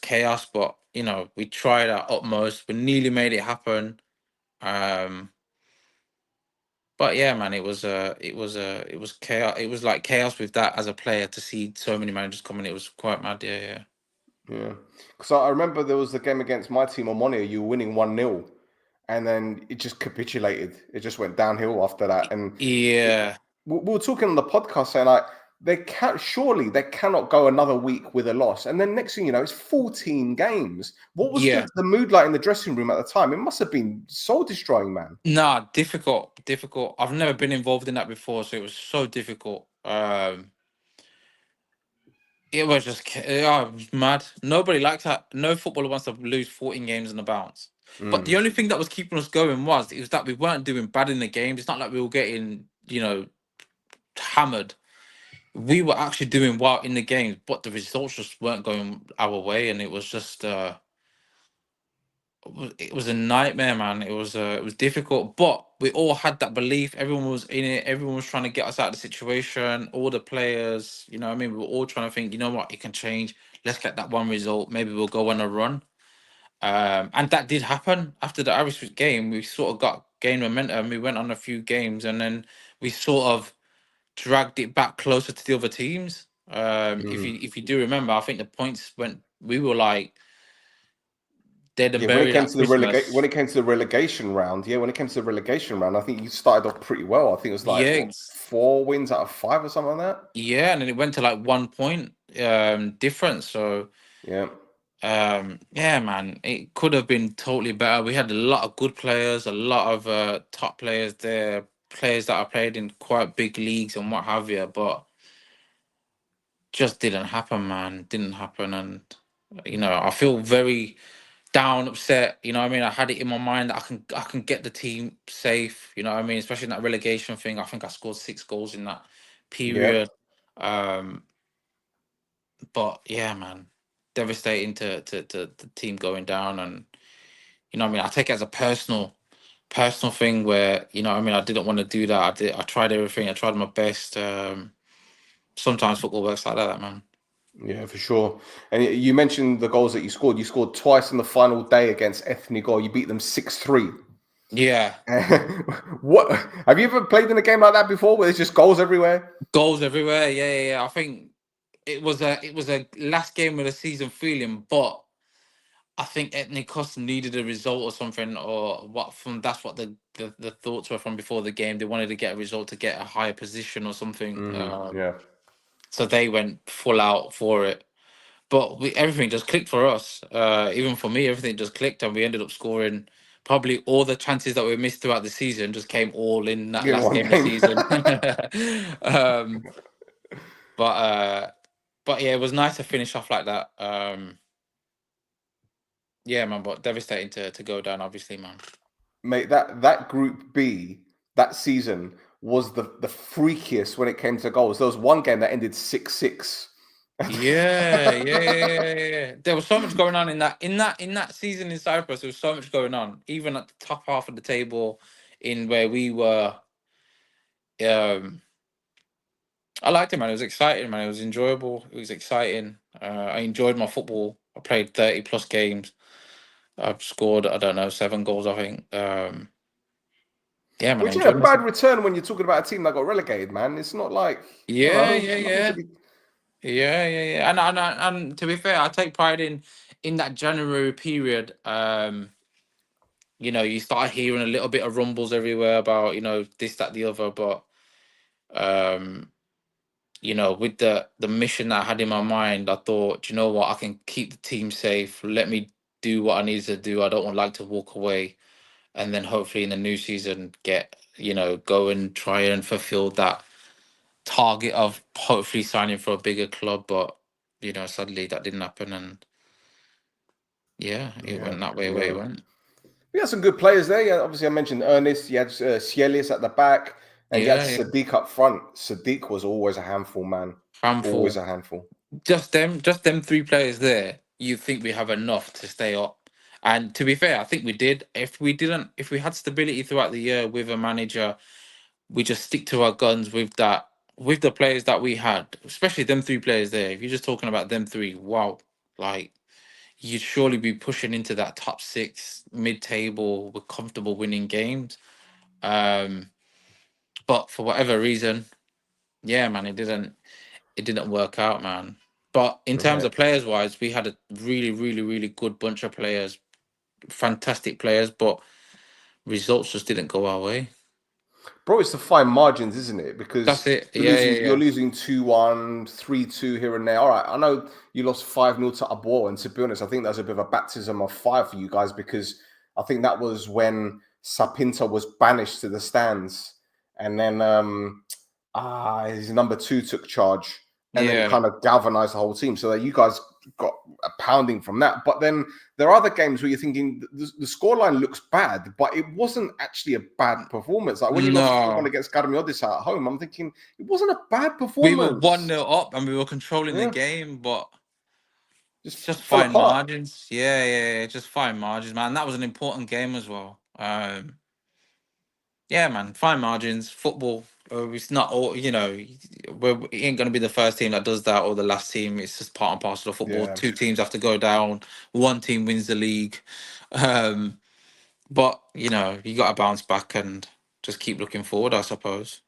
chaos, but we tried our utmost. We nearly made it happen. Um, but yeah, man, it was chaos. It was like chaos with that as a player to see so many managers coming. It was quite mad. Yeah, Yeah. Because I remember there was the game against my team on Monia, you were winning 1-0, and then it just capitulated. It just went downhill after that. And yeah, we were talking on the podcast saying like surely they cannot go another week with a loss. And then next thing you know, it's 14 games. What was yeah. the mood like in the dressing room at the time? It must have been soul destroying, man. Nah, difficult, difficult. I've never been involved in that before, so it was so difficult. It was just, it was mad. Nobody likes that. No footballer wants to lose 14 games in a bounce. But the Mm. only thing that was keeping us going was that we weren't doing bad in the games. It's not like we were getting, hammered. We were actually doing well in the games, but the results just weren't going our way, and it was just, it was a nightmare, man. It was difficult, but we all had that belief. Everyone was in it. Everyone was trying to get us out of the situation. All the players, what I mean, we were all trying to think, you know what, it can change. Let's get that one result. Maybe we'll go on a run. And that did happen after the Irish game. We sort of gained momentum. We went on a few games, and then we sort of dragged it back closer to the other teams. If Mm. you do remember, I think the points went. We were like dead and Yeah, when it buried came at to the when Christmas. it came to the relegation round, I think you started off pretty well. I think it was like Yeah, what, 4 wins out of 5 or something like that. yeah, and then it went to like 1 point difference. So Yeah. yeah, man, it could have been totally better. We had a lot of good players, a lot of top players there, players that have played in quite big leagues and what have you, but just didn't happen, man. Didn't happen, and I feel very down, upset. You know what I mean? I had it in my mind that I can get the team safe. You know what I mean? Especially in that relegation thing. I think I scored 6 goals in that Yeah. period. Um, but yeah, man, devastating to the team going down, and what I mean. I take it as a personal thing where what I mean. I didn't want to do that. I tried everything. I tried my best. Sometimes football works like that, man. Yeah, for sure. And you mentioned the goals that you scored. You scored twice on the final day against Ethnic. You beat them 6-3. Yeah, What have you ever played in a game like that before where there's just goals everywhere? goals everywhere. Yeah, yeah, yeah. I think it was a last game of the season feeling, but I think Ethnikos needed a result or something, or what from that's what the thoughts were from before the game. They wanted to get a result to get a higher position or something. Yeah. So they went full out for it. But everything just clicked for us. Even for me, everything just clicked, and we ended up scoring. Probably all the chances that we missed throughout the season just came all in that In last one game of the game. season. um, but uh, but yeah, it was nice to finish off like that. Yeah, man, but devastating to go down, obviously, man. Mate, that group B that season was the freakiest when it came to goals. There was one game that ended 6-6. Yeah, yeah, yeah, yeah, yeah, yeah. There was so much going on in that season in Cyprus. There was so much going on, even at the top half of the table, in where we were. Um, I liked it, man. It was exciting, man. It was enjoyable. It was exciting. I enjoyed my football. I played 30 plus games. I've scored, I don't know, 7 goals, I think. Yeah, man, I Which, you know, enjoyed bad myself. return when you're talking about a team that got relegated, man. It's not like, you Yeah, know, yeah, nothing to yeah. be. Yeah. And to be fair, I take pride in that January period. You start hearing a little bit of rumbles everywhere about, this, that, the other, but um, with the mission that I had in my mind, I thought, "Do you know what, I can keep the team safe. Let me do what I need to do. I don't want like to walk away, and then hopefully in the new season go and try and fulfill that target of hopefully signing for a bigger club." But sadly that didn't happen, and yeah, it Yeah, went that way where it yeah. went. We had some good players there. Yeah, obviously I mentioned Ernest. You had Cielis at the back, and you had Yeah, Sadiq up front. Sadiq was always a handful, man. Always handful. a handful. Just them three players there. You think we have enough to stay up? And to be fair, I think we did. If we had stability throughout the year with a manager, we just stick to our guns with that, with the players that we had, especially them three players there. If you're just talking about them three, wow, like you'd surely be pushing into that top six, mid-table, with comfortable winning games. Um, but for whatever reason, yeah, man, it didn't work out, man. But in terms Yeah. of players wise, we had a really, really, really good bunch of players, fantastic players, but results just didn't go our way. Bro, it's the fine margins, isn't it? That's Because it. Yeah, yeah, you're yeah. losing 2-1, 3-2 here and there. All right, I know you lost 5-0 to Abor, and to be honest, I think that's a bit of a baptism of fire for you guys, because I think that was when Sapinta was banished to the stands, and then his number two took charge, and then it Yeah. kind of galvanized the whole team. So that you guys got a pounding from that. But then there are other games where you're thinking the scoreline looks bad, but it wasn't actually a bad performance. Like when you lost 4-1 No. against Karmiodis at home, I'm thinking it wasn't a bad We were 1 performance. 0 up and we were controlling the Yeah, game, but just it's just fell fine apart. margins. Yeah, just fine margins, man. That was an important game as well. Yeah, man, fine margins. Football, it's not all, it ain't going to be the first team that does that or the last team. It's just part and parcel of football. Yeah, Two teams have to go down, one team wins the league. Um, but, you got to bounce back and just keep looking forward, I suppose.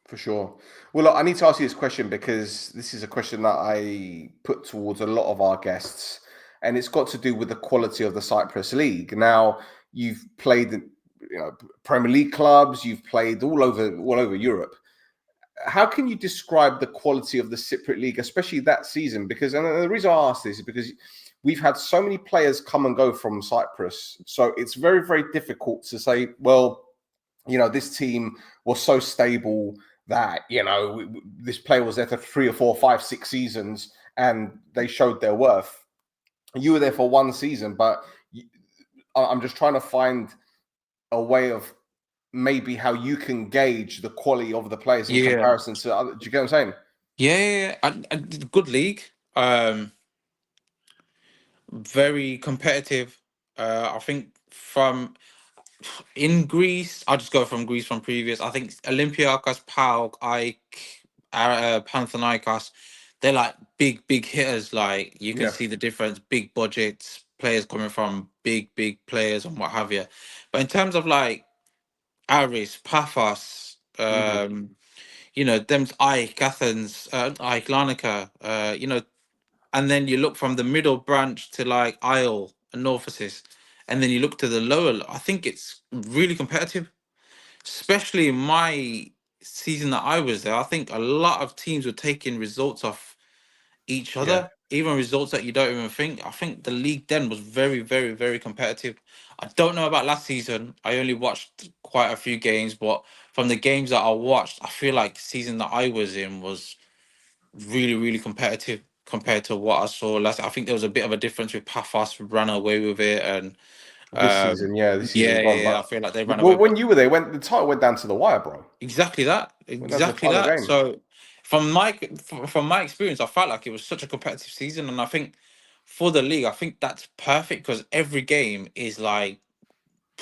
for sure. Well, look, I need to ask you this question because this is a question that I put towards a lot of our guests, and it's got to do with the quality of the Cyprus League. Now, you've played, Premier League clubs, you've played all over Europe. How can you describe the quality of the Cypriot League, especially that season? Because, and the reason I ask this is because we've had so many players come and go from Cyprus, so it's very, very difficult to say, well, this team was so stable that this player was there for 3 or 4, 5, 6 seasons, and they showed their worth. You were there for one season, but I'm just trying to find a way of maybe how you can gauge the quality of the players in Yeah. comparison to other. Do you get what I'm saying? Yeah. Good league. Very competitive. I think from in Greece, I'll just go from Greece from previous. I think Olympiacos, PAOK, AEK, Panathinaikos, they're like big hitters. Like you can Yeah. see the difference. Big budgets, players coming from big players and what have you. But in terms of like Aris, Paphos, Hmm. them's AEK, Athens, AEK Larnaca, and then you look from the middle branch to like Isle and Northesis, and then you look to the lower. I think it's really competitive, especially in my season that I was there. I think a lot of teams were taking results off each Yeah. other, even results that you don't even think. I think the league then was very, very, very competitive. I don't know about last season. I only watched quite a few games, but from the games that I watched, I feel like the season that I was in was really, really competitive compared to what I saw last. I think there was a bit of a difference with Paphos ran away with it, and This season, yeah, this season gone. yeah. I But feel like they ran away. well, when But you were there, when the title went down to the wire, bro, exactly that, went down to the exactly final that. game. So from my experience, I felt like it was such a competitive season, and I think for the league, I think that's perfect because every game is like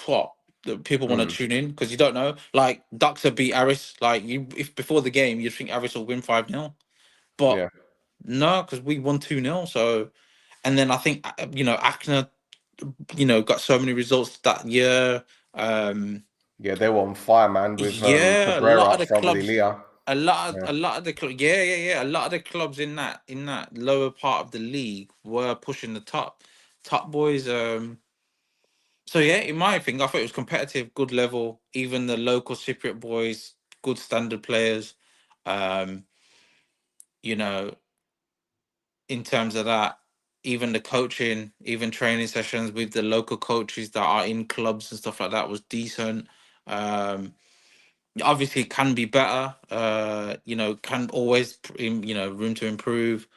what that people want to Mm, tune in because you don't know. Like Doxa beat Aris, like you if before the game you'd think Aris will win 5-0, but yeah, no, because we won 2-0. So and then I think Akna, got so many results that year. Yeah, they were on fire, man, with Yeah, a Cabrera lot of up the front with clubs, Elia. a lot of the club, yeah. A lot of the clubs in that lower part of the league were pushing the top boys. So yeah, in my opinion, I thought it was competitive, good level. Even the local Cypriot boys, good standard players. Um, you know, in terms of that, even the coaching, even training sessions with the local coaches that are in clubs and stuff like that was decent. Um, obviously, it can be better. Can always room to improve.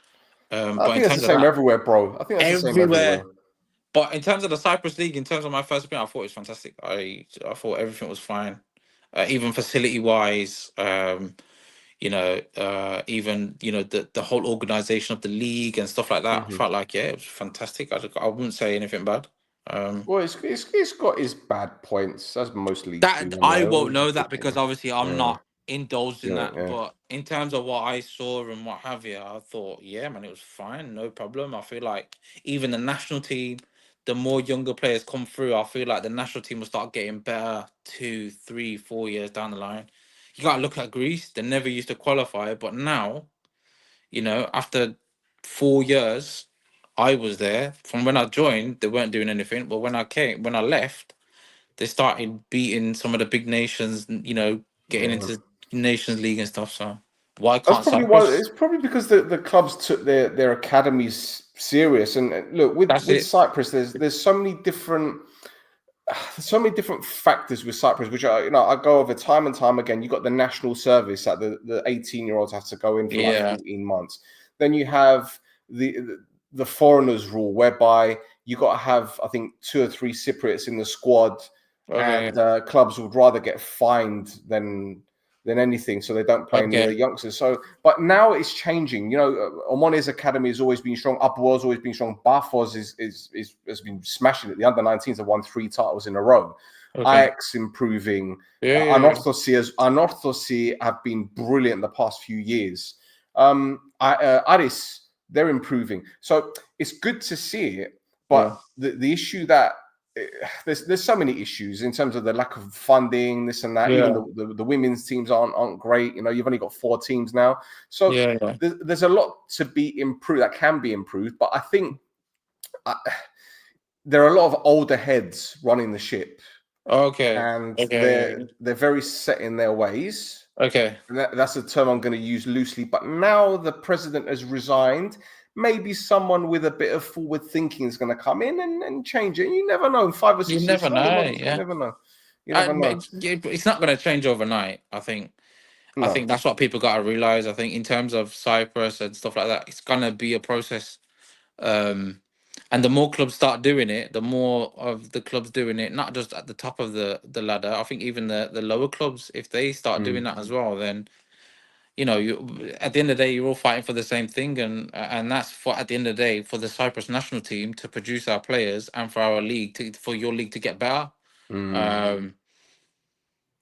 I But in think it's the terms of same that, everywhere, bro. I think that's the same everywhere. everywhere. But in terms of the Cyprus League, in terms of my first opinion, I thought it was fantastic. I thought everything was fine, even facility wise. Even the whole organization of the league and stuff like that. I Hmm. felt like it was fantastic. I wouldn't say anything bad. Um, Well, it's got its bad points, as most leagues do, That I anyway. won't Always know that because football. obviously I'm Yeah, not indulged in yeah, that. yeah. But in terms of what I saw and what have you, I thought, yeah, man, it was fine, no problem. I feel like even the national team, the more younger players come through, I feel like the national team will start getting better 2, 3, 4 years down the line. You gotta look at Greece; they never used to qualify, but now, after 4 years, I was there. From when I joined, they weren't doing anything, but when I left, they started beating some of the big nations, getting Yeah. into Nations League and stuff. So why That's can't probably why. Cyprus? It's probably because the clubs took their academies serious. And look, That's with it. Cyprus, there's so many different factors with Cyprus, which I go over time and time again. You got the national service that the 18-year-olds have to go in for like Yeah. 14 months. Then you have the foreigners rule, whereby you got to have, I think, 2 or 3 Cypriots in the squad, Okay. and clubs would rather get fined than anything, so they don't play any of Okay. the youngsters. So, but now it's changing. Omone's academy has always been strong. Upwar's always been strong. Bafos has been smashing it. The under-19s have won 3 titles in a row. Okay. Ajax improving. Yeah. Anorthosi have been brilliant the past few years. Aris, they're improving. So it's good to see it. Yeah. But the issue that eh, there's so many issues in terms of the lack of funding, this and that. Even Yeah. the women's teams aren't great. You've only got 4 teams now, so Yeah. Yeah. there's a lot to be improved that can be improved. But I think uh, there are a lot of older heads running the ship, Okay. and Okay. they're very set in their ways. Okay. And that's a term I'm going to use loosely. But now the president has resigned. Maybe someone with a bit of forward thinking is going to come in and change it. You never know. In 5 or 6 years You never time, know. you Yeah. never know. You never know. It's not going to change overnight. I think. I No. think that's what people got to realize. I think in terms of Cyprus and stuff like that, it's gonna be a process. Um, and the more clubs start doing it, the more of the clubs doing it, not just at the top of the ladder. I think even the lower clubs, if they start doing Mm. that as well, then you at the end of the day, you're all fighting for the same thing, and that's for at the end of the day for the Cyprus national team to produce our players and for our league for your league to get better. Mm. Um,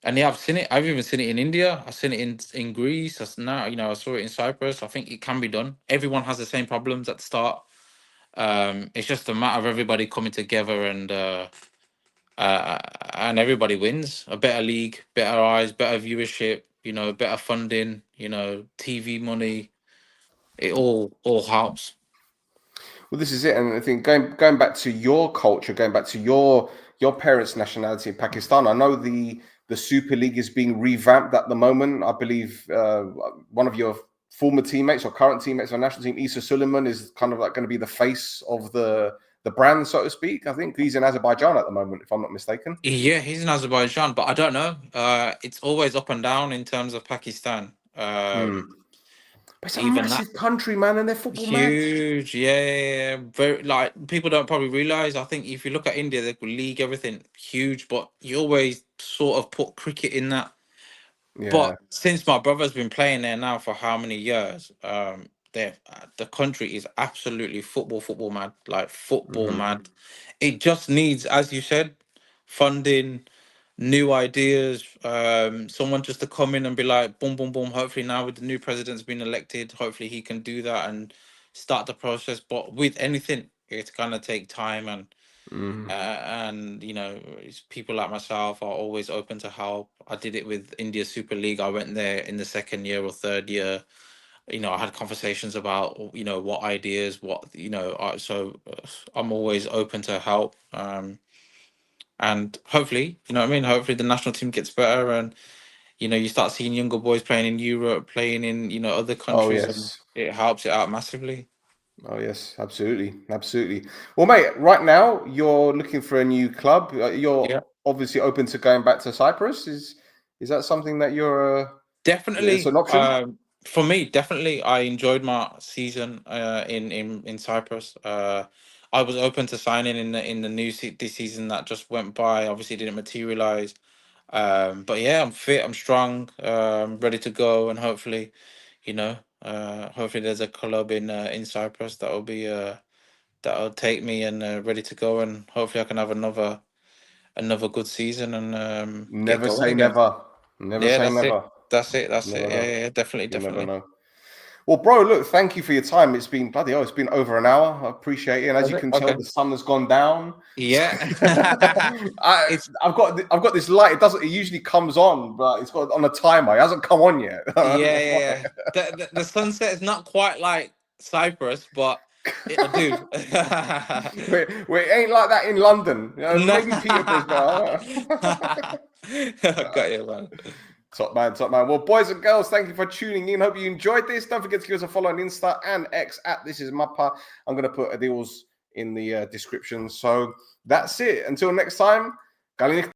and yeah, I've seen it. I've even seen it in India. I've seen it in Greece. Now, I saw it in Cyprus. I think it can be done. Everyone has the same problems at the start. It's just a matter of everybody coming together uh, and everybody wins. A better league, better eyes, better viewership. Better funding. TV money. It all helps. Well, this is it, and I think going back to your culture, going back to your parents' nationality in Pakistan. I know the Super League is being revamped at the moment. I believe one of your former teammates or current teammates on national team, Issa Suleiman, is kind of like going to be the face of the brand, so to speak. I think he's in Azerbaijan at the moment, if I'm not mistaken. Yeah, he's in Azerbaijan, but I don't know. It's always up and down in terms of Pakistan. Hmm. But it's a Even that. massive country, man, and they're football mad. Huge, yeah. Very like people don't probably realize. I think if you look at India, the league, everything huge, but you always sort of put cricket in that. Yeah. But since my brother's been playing there now for how many years, the country is absolutely football mad, like football Hmm. mad. It just needs, as you said, funding, new ideas, someone just to come in and be like, boom, boom, boom. Hopefully now with the new president's been elected, hopefully he can do that and start the process. But with anything, it's gonna take time, and And it's people like myself are always open to help. I did it with India Super League. I went there in the second year or third year. I had conversations about what ideas, I'm always open to help. And hopefully, hopefully the national team gets better, and you start seeing younger boys playing in Europe, playing in other Oh countries, and yes. it helps it out massively. Oh yes, absolutely, absolutely. Well, mate, right now you're looking for a new club. You're Yeah, obviously open to going back to Cyprus. Is that something that you're? It's definitely. an option. For me, definitely, I enjoyed my season in Cyprus. I was open to signing in the this season that just went by. Obviously, didn't materialize. But yeah, I'm fit. I'm strong. Ready to go, and hopefully there's a club in Cyprus that'll take me and ready to go, and hopefully I can have another good season and get Never going say again. never. Never Yeah, say that's it. never. That's it. That's it. Never Yeah, know. yeah, yeah, definitely, You never definitely. know. Well, bro, look, thank you for your time. It's been bloody hell. It's been over an hour. I appreciate it. And as Was you it? can tell, Okay. the sun has gone down. Yeah. It's I've got this light. It usually comes on, but it's got on a timer. It hasn't come on yet. I don't yeah, know yeah, why. yeah. The sunset is not quite like Cyprus, but it'll do. It ain't like that in London. No. Maybe Peterborough's better. Got you, man. Top man, top man. Well, boys and girls, thank you for tuning in. Hope you enjoyed this. Don't forget to give us a follow on Insta and X at This Is Mappa. I'm going to put Adil's in the description. So that's it. Until next time,